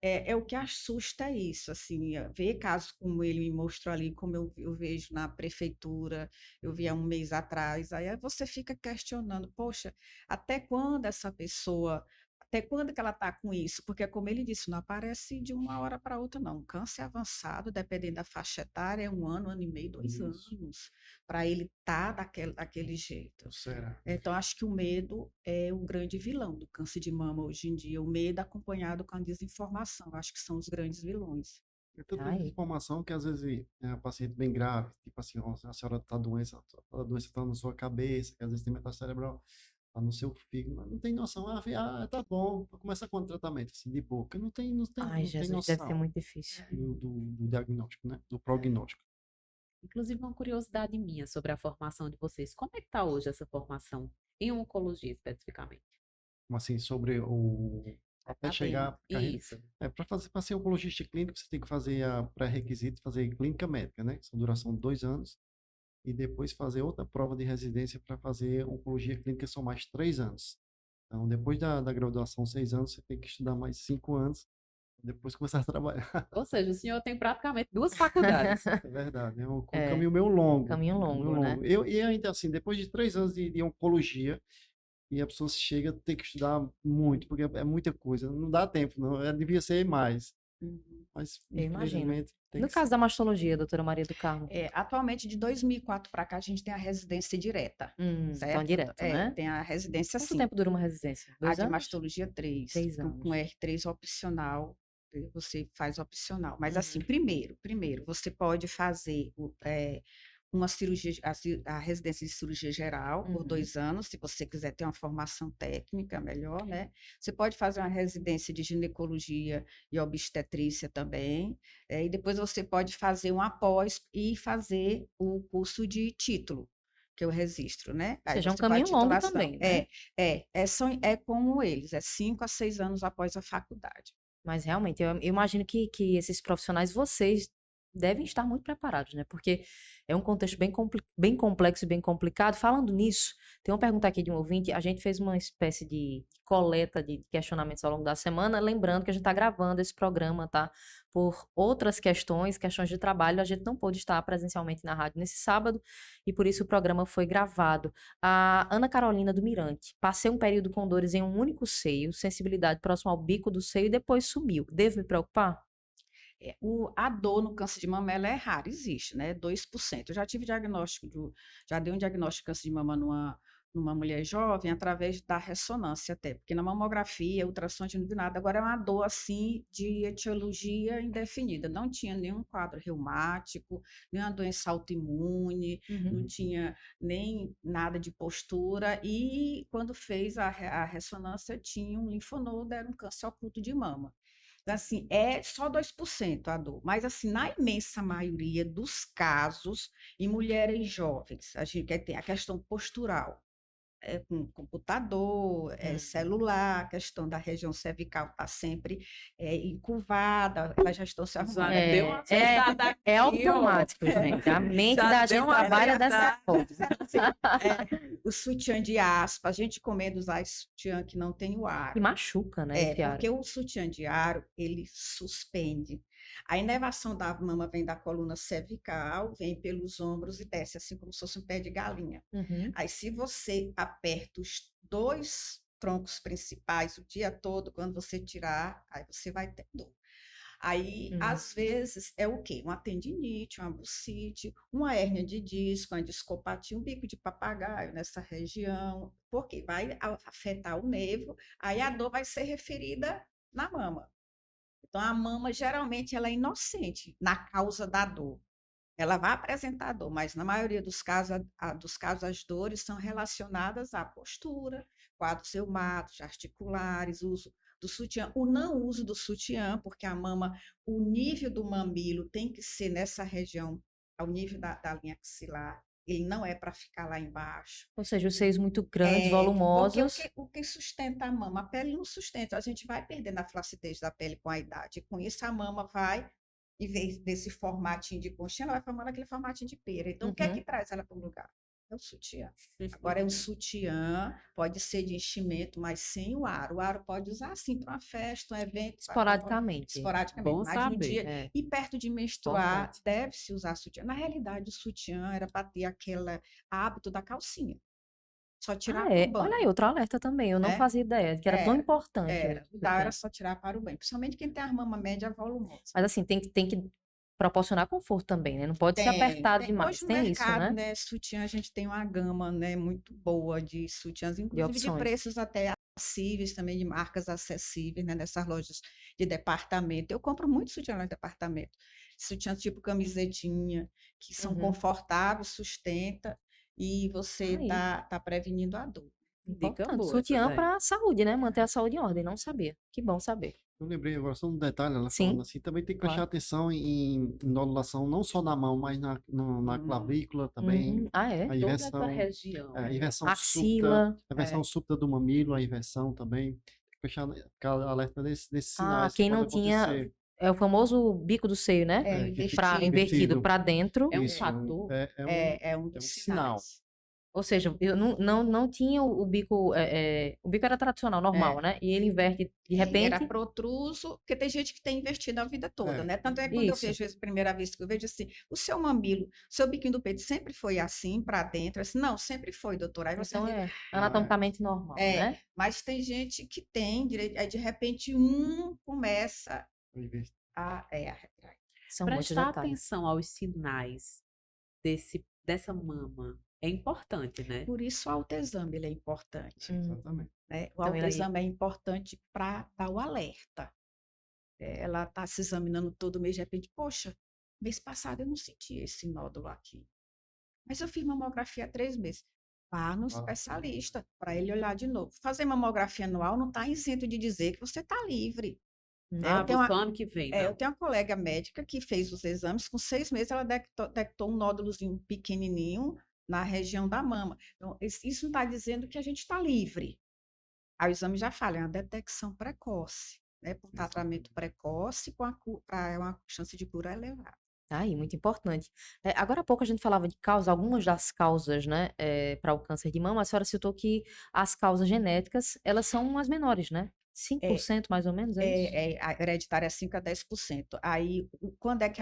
é o que assusta é isso, assim, ver casos como ele me mostrou ali, como eu vejo na prefeitura, eu vi há um mês atrás, aí você fica questionando, poxa, até quando essa pessoa, até quando que ela está com isso? Porque como ele disse, não aparece de uma hora para outra, não. Câncer avançado, dependendo da faixa etária, é 1 ano e meio, 2 Isso. anos, para ele estar daquele jeito. Será? Então, acho que o medo é o grande vilão do câncer de mama hoje em dia. O medo acompanhado com a desinformação. Acho que são os grandes vilões. É tanta Ai. informação que às vezes é a paciente bem grave, tipo assim, ó, a senhora está doença, a doença está na sua cabeça, que às vezes tem metástase cerebral, está no seu fígado, mas não tem noção, tá bom, começa com o tratamento, assim, de boca, Ai, não tem Jesus, deve ser noção muito difícil. do diagnóstico, né, do prognóstico. Inclusive, uma curiosidade minha sobre a formação de vocês. Como é que está hoje essa formação em oncologia, especificamente? Como assim, sobre o... Até Tá chegar... bem. Isso. Para ser oncologista clínico, você tem que fazer a pré-requisito, fazer clínica médica, né? São duração de 2 anos. E depois fazer outra prova de residência para fazer oncologia clínica, são mais 3 anos. Então, depois da graduação, 6 anos, você tem que estudar mais 5 anos, depois começar a trabalhar. Ou seja, o senhor tem praticamente 2 faculdades. É verdade, é um É, caminho meio longo. caminho longo, né? E ainda assim, depois de 3 anos de oncologia, e a pessoa chega a ter que estudar muito, porque é muita coisa, não dá tempo, não. Devia ser mais. Mas, Eu imagino. infelizmente, tem No que caso ser. da mastologia, doutora Maria do Carmo. Atualmente, de 2004 para cá, a gente tem a residência direta, Então, certo? direto, né? Tem a residência Quanto sim. tempo dura uma residência? A 2 de anos? mastologia, 3. 3 Com anos. R3 opcional, você faz opcional. Mas, assim, Uhum. primeiro, você pode fazer uma cirurgia, a residência de cirurgia geral por Uhum. 2 anos, se você quiser ter uma formação técnica melhor, né? Você pode fazer uma residência de ginecologia e obstetrícia também, e depois você pode fazer um após e fazer o curso de título, que é o registro, né? Ou Aí seja, é um você faz caminho longo titulação. também, né? É como eles, é 5 a 6 anos após a faculdade. Mas realmente, eu imagino que esses profissionais, vocês devem estar muito preparados, né? Porque é um contexto bem complexo e bem complicado. Falando nisso, tem uma pergunta aqui de um ouvinte. A gente fez uma espécie de coleta de questionamentos ao longo da semana, lembrando que a gente está gravando esse programa, tá? Por outras questões de trabalho, a gente não pôde estar presencialmente na rádio nesse sábado e por isso o programa foi gravado. A Ana Carolina do Mirante. Passei um período com dores em um único seio, sensibilidade próxima ao bico do seio e depois sumiu. Devo me preocupar? A dor no câncer de mama ela é rara, existe, né? 2%. Eu já tive já dei um diagnóstico de câncer de mama numa mulher jovem através da ressonância até, porque na mamografia, ultrassom, a gente não viu nada. Agora é uma dor assim de etiologia indefinida. Não tinha nenhum quadro reumático, nenhuma doença autoimune, não tinha nem nada de postura. E quando fez a ressonância, tinha um linfonodo, era um câncer oculto de mama. Então, assim, é só 2% a dor, mas assim, na imensa maioria dos casos, em mulheres jovens, a gente tem a questão postural, com computador, celular, a questão da região cervical está sempre encurvada, elas já estão se arrumando. Deu uma apertada aqui, É ó. automático, gente. A mente Já da deu gente uma trabalha dessa apertada. forma. O sutiã de aspa, a gente comendo usar sutiã que não tem o aro. E machuca, né? esse Porque aro. o sutiã de aro, ele suspende. A inervação da mama vem da coluna cervical, vem pelos ombros e desce, assim como se fosse um pé de galinha. Uhum. Aí, se você aperta os 2 troncos principais o dia todo, quando você tirar, aí você vai ter dor. Aí, às vezes, é o quê? Uma tendinite, uma bursite, uma hérnia de disco, uma discopatia, um bico de papagaio nessa região, porque vai afetar o nervo, aí a dor vai ser referida na mama. Então, a mama, geralmente, ela é inocente na causa da dor. Ela vai apresentar dor, mas na maioria dos casos as dores são relacionadas à postura, quadros reumáticos, articulares, uso do sutiã, o não uso do sutiã, porque a mama, o nível do mamilo tem que ser nessa região, ao nível da linha axilar, ele não é para ficar lá embaixo. Ou seja, os seios muito grandes, Porque volumosos. o que sustenta a mama? A pele não sustenta, a gente vai perdendo a flacidez da pele com a idade, e com isso a mama vai, em vez desse formatinho de conchinha, ela vai formando aquele formatinho de pera. Então, o que é que traz ela para o lugar? É o sutiã. Agora, é um sutiã, pode ser de enchimento, mas sem o aro. O aro pode usar, assim, para uma festa, um evento. Esporadicamente. Esporadicamente, Bom mas no saber. dia... E perto de menstruar, Importante. deve-se usar sutiã. Na realidade, o sutiã era para ter aquele hábito da calcinha. Só tirar para o Olha banho. aí, outro alerta também. Eu não né? fazia ideia de que era tão importante. Era. o O ideal era sutiã. só tirar para o banho. Principalmente quem tem a mama média volumosa. Mas assim, tem que proporcionar conforto também, né? Não pode ser apertado demais. Hoje no Tem isso, mercado, né? sutiã, a gente tem uma gama, né, muito boa de sutiãs, inclusive de opções. preços até acessíveis, também de marcas acessíveis, né, nessas lojas de departamento. Eu compro muito sutiã lá de departamento. Sutiãs tipo camisetinha, que são confortáveis, sustenta, e você Aí. tá prevenindo a dor. Dica Importante. boa Sutiã também. para a saúde, né? Manter a saúde em ordem. Não sabia. Que bom saber. Eu lembrei agora só um detalhe, ela Sim, falando assim, também tem que prestar claro. atenção em nodulação não só na mão, mas na clavícula também, Ah, é? a Toda essa inversão, região. a inversão Axila. súbita, a inversão súbita do mamilo, a inversão também, tem que prestar alerta nesses sinais que Quem não podem tinha. acontecer. É o famoso bico do seio, né? É, Invertido invertido. para dentro. É um Isso, fator. É um é um dos sinal. sinais. Ou seja, eu não tinha o bico. O bico era tradicional, normal, né? E ele inverte de Era repente. protruso, porque tem gente que tem investido a vida toda, É. né? Tanto é que quando eu Isso. vejo a primeira vez que eu vejo assim, o seu mamilo, o seu biquinho do peito sempre foi assim, para dentro? Assim, não, sempre foi, doutora. Aí você Então vê, é anatomicamente normal, né? mas tem gente que tem direito, aí de repente começa a retrai. São muitos Prestar detalhes. atenção aos sinais dessa mama é importante, né? Por isso o autoexame ele é importante. Exatamente. Né? O Então, ele- autoexame é importante para dar o alerta. Ela está se examinando todo mês, de repente, poxa, mês passado eu não senti esse nódulo aqui. Mas eu fiz mamografia há 3 meses. Vá no especialista para ele olhar de novo. Fazer mamografia anual não está isento de dizer que você está livre. eu tenho Vou só ano que vem, eu não. tenho uma colega médica que fez os exames, com 6 meses ela detectou um nódulozinho pequenininho na região da mama. Então, isso não está dizendo que a gente está livre. Aí o exame já fala, é uma detecção precoce, né? Por tratamento precoce, para uma chance de cura elevada. Aí, muito importante. Agora há pouco a gente falava de algumas das causas, né, para o câncer de mama. A senhora citou que as causas genéticas, elas são as menores, né? 5% mais ou menos, é isso? A hereditária é 5 a 10%. Aí, quando é que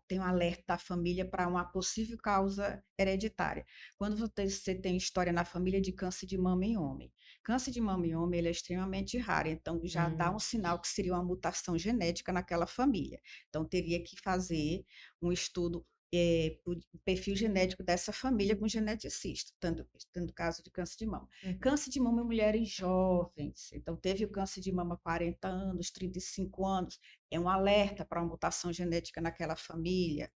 tem um alerta da família para uma possível causa hereditária? Quando você tem história na família de câncer de mama em homem. Câncer de mama em homem ele é extremamente raro, então já dá um sinal que seria uma mutação genética naquela família. Então, teria que fazer um estudo por perfil genético dessa família com geneticista, tanto caso de câncer de mama. Câncer de mama em mulheres jovens, então teve o câncer de mama 40 anos, 35 anos, é um alerta para uma mutação genética naquela família.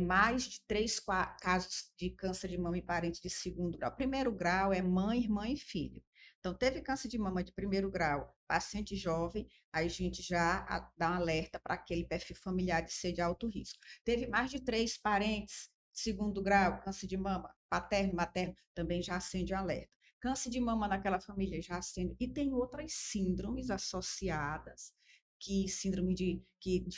Mais de 3 casos de câncer de mama em parentes de segundo grau. Primeiro grau é mãe, irmã e filho. Então, teve câncer de mama de primeiro grau, paciente jovem, aí a gente já dá um alerta para aquele perfil familiar de ser de alto risco. Teve mais de 3 parentes de segundo grau, câncer de mama, paterno, materno, também já acende o alerta. Câncer de mama naquela família já acende. E tem outras síndromes associadas, síndrome de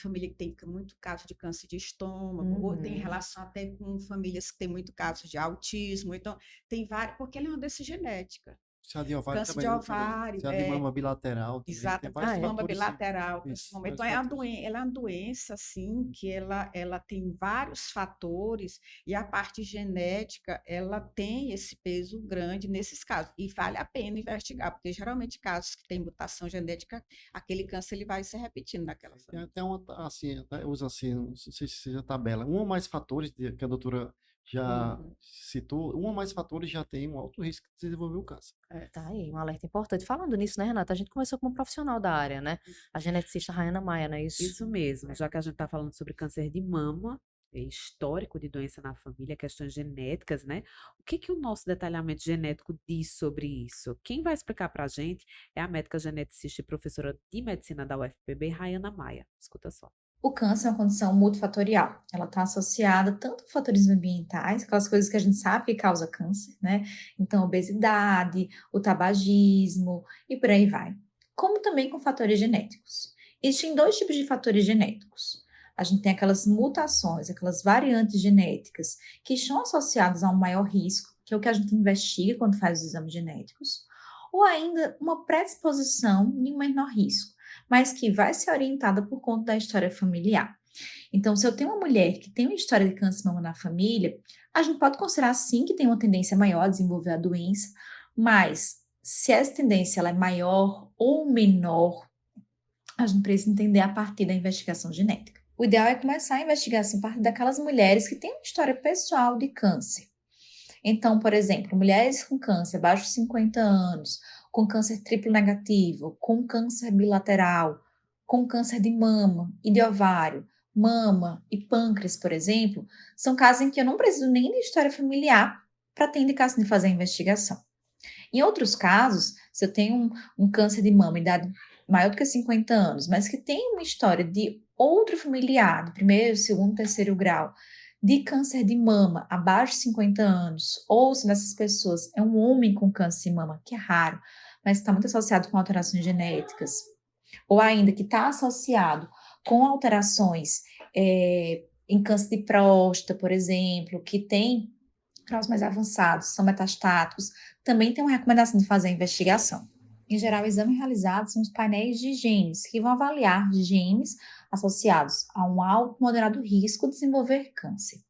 família que tem muito caso de câncer de estômago, ou tem relação até com famílias que têm muito caso de autismo. Então, tem várias, porque ela é uma doença genética. Se a de ovário Câncer também, de doutora. ovário, Se a de mama bilateral também, tem exato, vários câncer de mama fatores, sim. bilateral, câncer de Isso, mama. vários Então, fatores. ela é uma doença, assim, que ela tem vários fatores e a parte genética, ela tem esse peso grande nesses casos. E vale a pena investigar, porque geralmente casos que têm mutação genética, aquele câncer ele vai se repetindo naquela Tem família. até uma, assim, até usa assim, não sei se seja tabela. Um ou mais fatores que a doutora já Uhum. citou, um ou mais fatores já tem um alto risco de desenvolver o câncer. Tá aí, um alerta importante. Falando nisso, né, Renata? A gente começou com uma profissional da área, né? A geneticista Rayana Maia, não é isso? Isso mesmo, já que a gente está falando sobre câncer de mama, histórico de doença na família, questões genéticas, né? O que que o nosso detalhamento genético diz sobre isso? Quem vai explicar para a gente é a médica geneticista e professora de medicina da UFPB, Rayana Maia. Escuta só. O câncer é uma condição multifatorial. Ela está associada tanto a fatores ambientais, aquelas coisas que a gente sabe que causa câncer, né? Então, obesidade, o tabagismo e por aí vai. Como também com fatores genéticos. Existem dois tipos de fatores genéticos. A gente tem aquelas mutações, aquelas variantes genéticas que estão associadas a um maior risco, que é o que a gente investiga quando faz os exames genéticos, ou ainda uma predisposição de um menor risco, mas que vai ser orientada por conta da história familiar. Então, se eu tenho uma mulher que tem uma história de câncer de mama na família, a gente pode considerar sim que tem uma tendência maior a desenvolver a doença, mas se essa tendência ela é maior ou menor, a gente precisa entender a partir da investigação genética. O ideal é começar a investigação a partir daquelas mulheres que têm uma história pessoal de câncer. Então, por exemplo, mulheres com câncer abaixo de 50 anos, com câncer triplo negativo, com câncer bilateral, com câncer de mama e de ovário, mama e pâncreas, por exemplo, são casos em que eu não preciso nem de história familiar para ter indicação de fazer a investigação. Em outros casos, se eu tenho um câncer de mama, idade maior do que 50 anos, mas que tem uma história de outro familiar, de primeiro, segundo, terceiro grau, de câncer de mama abaixo de 50 anos, ou se nessas pessoas é um homem com câncer de mama, que é raro, mas está muito associado com alterações genéticas, ou ainda que está associado com alterações em câncer de próstata, por exemplo, que tem graus mais avançados, são metastáticos, também tem uma recomendação de fazer a investigação. Em geral, o exame realizado são os painéis de genes, que vão avaliar genes associados a um alto moderado risco de desenvolver câncer.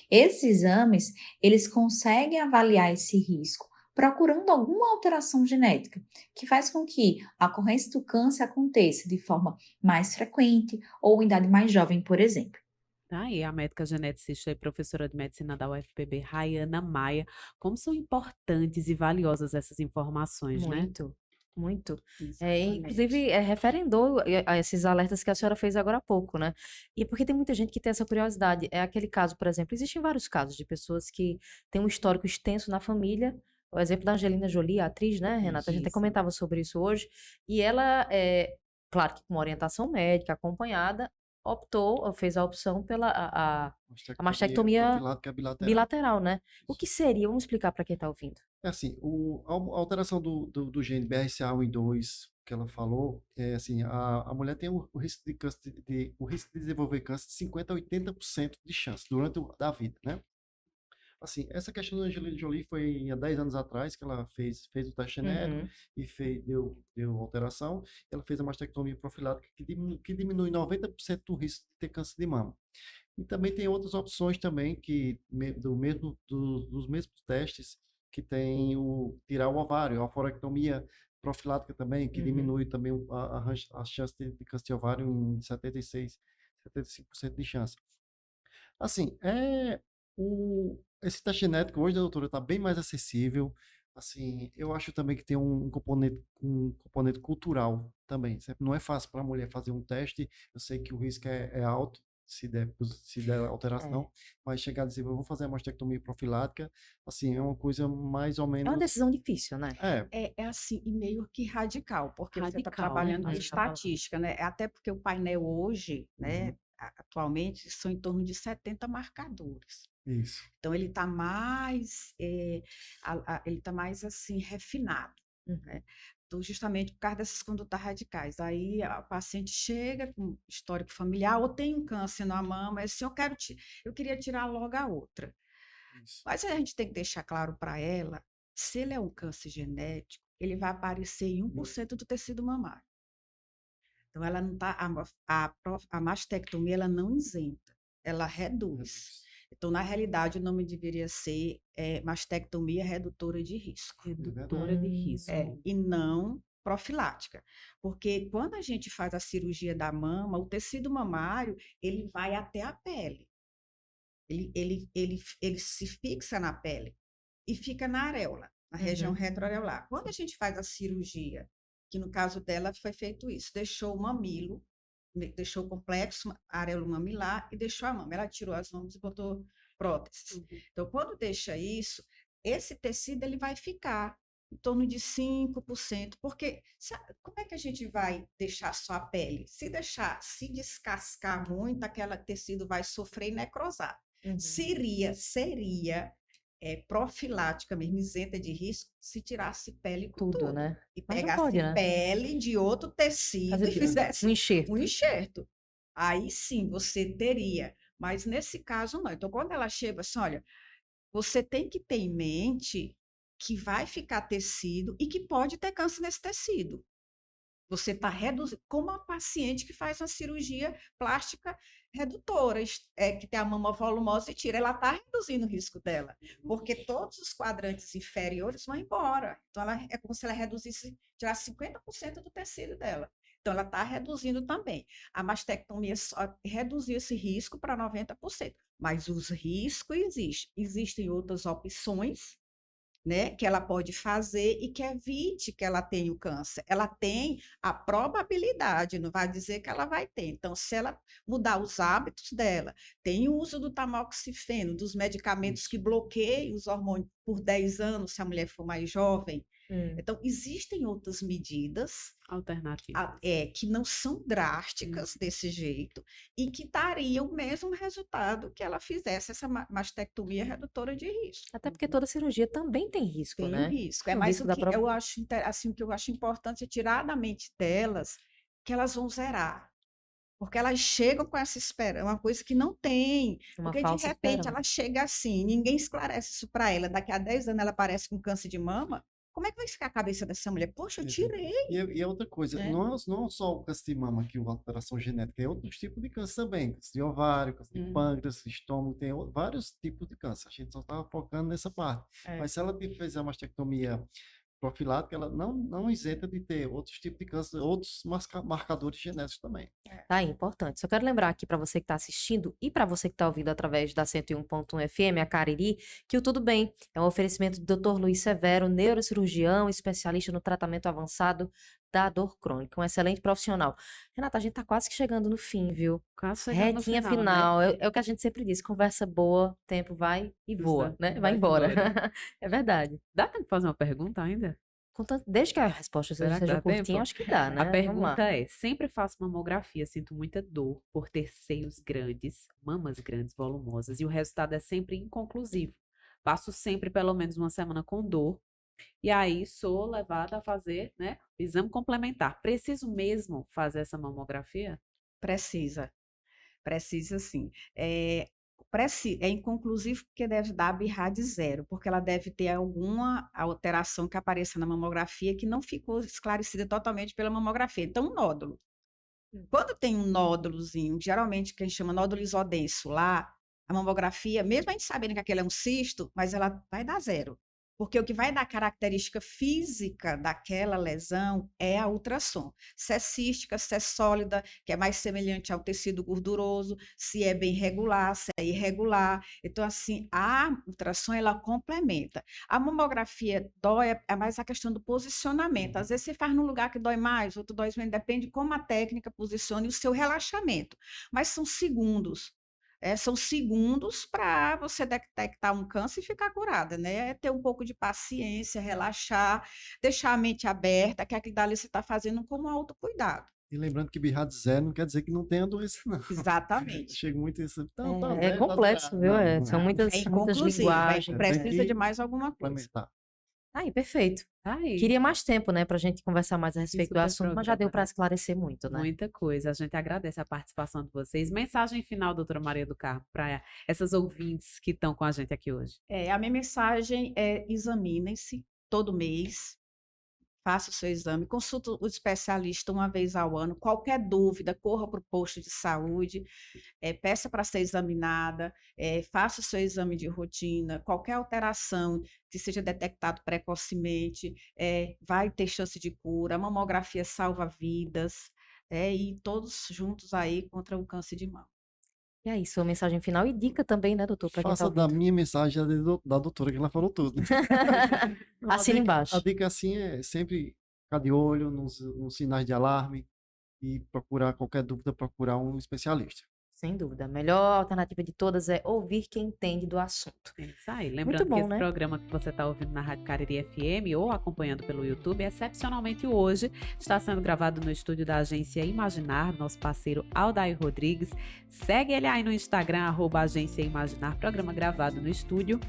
Esses exames, eles conseguem avaliar esse risco, procurando alguma alteração genética, que faz com que a ocorrência do câncer aconteça de forma mais frequente ou em idade mais jovem, por exemplo. Tá aí a médica geneticista e professora de medicina da UFPB, Rayana Maia. Como são importantes e valiosas essas informações, né? Muito, muito. Exatamente. Inclusive, referendou a esses alertas que a senhora fez agora há pouco, né? E porque tem muita gente que tem essa curiosidade. É aquele caso, por exemplo, existem vários casos de pessoas que têm um histórico extenso na família. O exemplo da Angelina Jolie, a atriz, né, Renata? A gente até Isso. comentava sobre isso hoje. E ela, claro que com orientação médica, acompanhada, fez a opção pela a mastectomia profilática bilateral. bilateral, né? O que seria? Vamos explicar para quem está ouvindo. É assim, a alteração do gene BRCA1 e 2 que ela falou, é assim, a mulher tem o risco de câncer, o risco de desenvolver câncer de 50% a 80% de chance durante da vida, né? Assim, essa questão da Angelina Jolie foi há 10 anos atrás que ela fez o teste genético e deu alteração. Ela fez a mastectomia profilática que diminui 90% do risco de ter câncer de mama. E também tem outras opções também dos mesmos testes que tem tirar o ovário, a ovarectomia profilática também, que diminui também a chance de câncer de ovário em 75% de chance. Assim, esse teste genético hoje, doutora, está bem mais acessível. Assim, eu acho também que tem um componente cultural também. Não é fácil para a mulher fazer um teste. Eu sei que o risco é alto se der alteração, mas chegar a dizer, eu vou fazer a mastectomia profilática, assim, é uma coisa mais ou É uma menos. decisão difícil, né? É assim, e meio que radical, porque você está Radical, né? trabalhando com Radical palavra. estatística, né? Até porque o painel hoje, né, atualmente, são em torno de 70 marcadores. Isso. Então, ele está mais, assim, refinado, né? Então, justamente por causa dessas condutas radicais. Aí a paciente chega com histórico familiar, ou tem um câncer na mama, assim, eu queria tirar logo a outra. Isso. Mas a gente tem que deixar claro para ela, Se ele é um câncer genético, ele vai aparecer em 1% do tecido mamário. Então, ela não tá, a mastectomia ela não isenta, ela reduz. Então, na realidade, o nome deveria ser mastectomia redutora de risco. Redutora de risco. E não profilática. Porque quando a gente faz a cirurgia da mama, o tecido mamário, ele vai até a pele. Ele se fixa na pele e fica na areola, na região retroareolar. Quando a gente faz a cirurgia, que no caso dela foi feito isso, deixou o mamilo, deixou o complexo areolo-mamilar e deixou a mama. Ela tirou as mamas e botou próteses. Então, quando deixa isso, esse tecido ele vai ficar em torno de 5%, porque como é que a gente vai deixar só a pele? Se descascar muito, aquele tecido vai sofrer e necrosar. Seria profilática mesmo, isenta de risco, se tirasse pele com tudo, né? E Mas não pegasse pode, né? pele de outro tecido e fizesse um enxerto. um enxerto. Aí sim, você teria. Mas nesse caso, não. Então, quando ela chega assim, olha, você tem que ter em mente que vai ficar tecido e que pode ter câncer nesse tecido. Você está reduzindo, como a paciente que faz uma cirurgia plástica redutora, que tem a mama volumosa e tira, ela está reduzindo o risco dela, porque todos os quadrantes inferiores vão embora. Então, é como se ela reduzisse, tirasse 50% do tecido dela. Então, ela está reduzindo também. A mastectomia só reduziu esse risco para 90%, mas os riscos existem. Existem outras opções, né, que ela pode fazer e que evite que ela tenha o câncer. Ela tem a probabilidade, não vai dizer que ela vai ter. Então, se ela mudar os hábitos dela, tem o uso do tamoxifeno, dos medicamentos que bloqueiam os hormônios por 10 anos, se a mulher for mais jovem. Então, existem outras medidas Alternativas. Que não são drásticas desse jeito e que dariam o mesmo resultado que ela fizesse essa mastectomia redutora de risco. Até porque toda cirurgia também tem risco, Tem né? risco. O Mas risco o da que própria- eu acho, assim, o que eu acho importante é tirar da mente delas que elas vão zerar. Porque elas chegam com essa esperança, uma coisa que não tem. Uma Porque, de falsa repente, esperança. ela chega assim, ninguém esclarece isso para ela. Daqui a 10 anos ela aparece com câncer de mama. Como é que vai ficar a cabeça dessa mulher? Poxa, eu tirei. E é outra coisa, É. não só o câncer de mama, que é uma alteração genética, é outros tipos de câncer também, câncer de ovário, câncer de pâncreas, estômago, tem vários tipos de câncer. A gente só estava focando nessa parte. Mas se ela fizer a mastectomia profilática, ela não isenta de ter outros tipos de câncer, outros marcadores genéticos também. Tá aí, importante. Só quero lembrar aqui para você que está assistindo e para você que está ouvindo através da 101.1 FM, a Cariri, que o Tudo Bem é um oferecimento do Dr. Luiz Severo, neurocirurgião, especialista no tratamento avançado da dor crônica, um excelente profissional. Renata, a gente tá quase que chegando no fim, viu? Quase chegando no Retinha final, né? final, é o que a gente sempre diz, conversa boa, tempo vai e voa, né? Vai embora. É verdade. Dá tempo de fazer uma pergunta ainda? Desde que a resposta Será que seja dá curtinha, tempo? acho que dá, né? A Vamos lá. pergunta é: sempre faço mamografia, sinto muita dor por ter seios grandes, mamas grandes, volumosas, e o resultado é sempre inconclusivo. Passo sempre pelo menos uma semana com dor, e aí sou levada a fazer, né, o exame complementar. Preciso mesmo fazer essa mamografia? Precisa sim. É inconclusivo porque deve dar BIRAD 0, porque ela deve ter alguma alteração que apareça na mamografia que não ficou esclarecida totalmente pela mamografia. Então, um nódulo. Quando tem um nódulozinho, geralmente que a gente chama nódulo isodenso lá, a mamografia, mesmo a gente sabendo que aquele é um cisto, mas ela vai dar 0. Porque o que vai dar característica física daquela lesão é a ultrassom. Se é cística, se é sólida, que é mais semelhante ao tecido gorduroso, se é bem regular, se é irregular. Então, assim, a ultrassom, ela complementa. A mamografia dói, é mais a questão do posicionamento. Às vezes você faz num lugar que dói mais, outro dói menos, depende de como a técnica posiciona e o seu relaxamento. Mas são segundos. São segundos para você detectar um câncer e ficar curada, né? É ter um pouco de paciência, relaxar, deixar a mente aberta, que aquilo dali você está fazendo como autocuidado. E lembrando que BIRAD 0 não quer dizer que não tenha doença, não. Exatamente. Chega muito isso. É complexo, viu? São muitas Inconclusivo, linguagens. precisa de mais alguma coisa. Complementar. Aí, perfeito. Tá aí. Queria mais tempo, né, pra gente conversar mais a respeito do Super assunto, mas já deu programa, para né? esclarecer muito, né? Muita coisa. A gente agradece a participação de vocês. Mensagem final, doutora Maria do Carmo, para essas ouvintes que estão com a gente aqui hoje. A minha mensagem é: examinem-se todo mês, faça o seu exame, consulte o especialista uma vez ao ano. Qualquer dúvida, corra para o posto de saúde, peça para ser examinada, faça o seu exame de rotina. Qualquer alteração que seja detectado precocemente, vai ter chance de cura. A mamografia salva vidas, e todos juntos aí contra o câncer de mama. E aí, sua mensagem final e dica também, né, doutor, para quem tá Faça da ouvindo. minha mensagem a da doutora, que ela falou tudo. Não, Assina A embaixo. dica, assim, é sempre ficar de olho nos sinais de alarme e procurar qualquer dúvida, procurar um especialista. Sem dúvida. A melhor alternativa de todas é ouvir quem entende do assunto. É isso aí. Muito Lembrando que bom, esse né? programa que você está ouvindo na Rádio Cariri FM ou acompanhando pelo YouTube, excepcionalmente hoje, está sendo gravado no estúdio da agência Imaginar, nosso parceiro Aldair Rodrigues. Segue ele aí no Instagram, @agência Imaginar, programa gravado no estúdio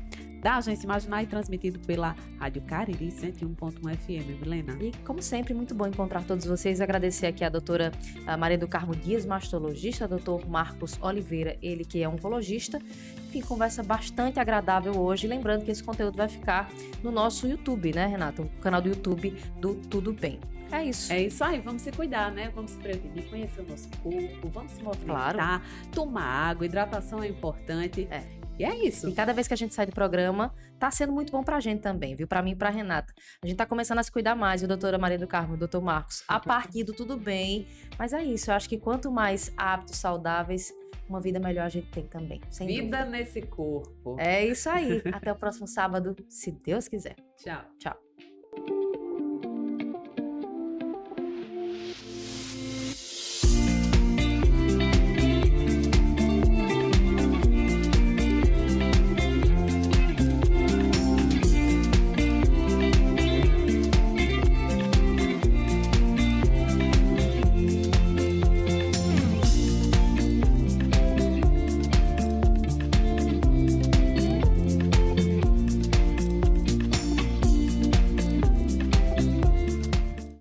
da Agência Imaginar e transmitido pela Rádio Cariri 101.1 FM, Milena. E, como sempre, muito bom encontrar todos vocês. Agradecer aqui a doutora Maria do Carmo Dias, mastologista, doutor Marcos Oliveira, ele que é oncologista. Enfim, conversa bastante agradável hoje. Lembrando que esse conteúdo vai ficar no nosso YouTube, né, Renata? O canal do YouTube do Tudo Bem. É isso. É isso aí, vamos se cuidar, né? Vamos se prevenir, conhecer o nosso corpo, vamos se movimentar, tomar água, hidratação é importante. E é isso. E cada vez que a gente sai do programa, tá sendo muito bom pra gente também, viu? Pra mim e pra Renata. A gente tá começando a se cuidar mais, viu, doutora Maria do Carmo, doutor Marcos? A partir do Tudo Bem. Mas é isso, eu acho que quanto mais hábitos saudáveis, uma vida melhor a gente tem também. Sem Vida dúvida. nesse corpo. É isso aí. Até o próximo sábado, se Deus quiser. Tchau. Tchau.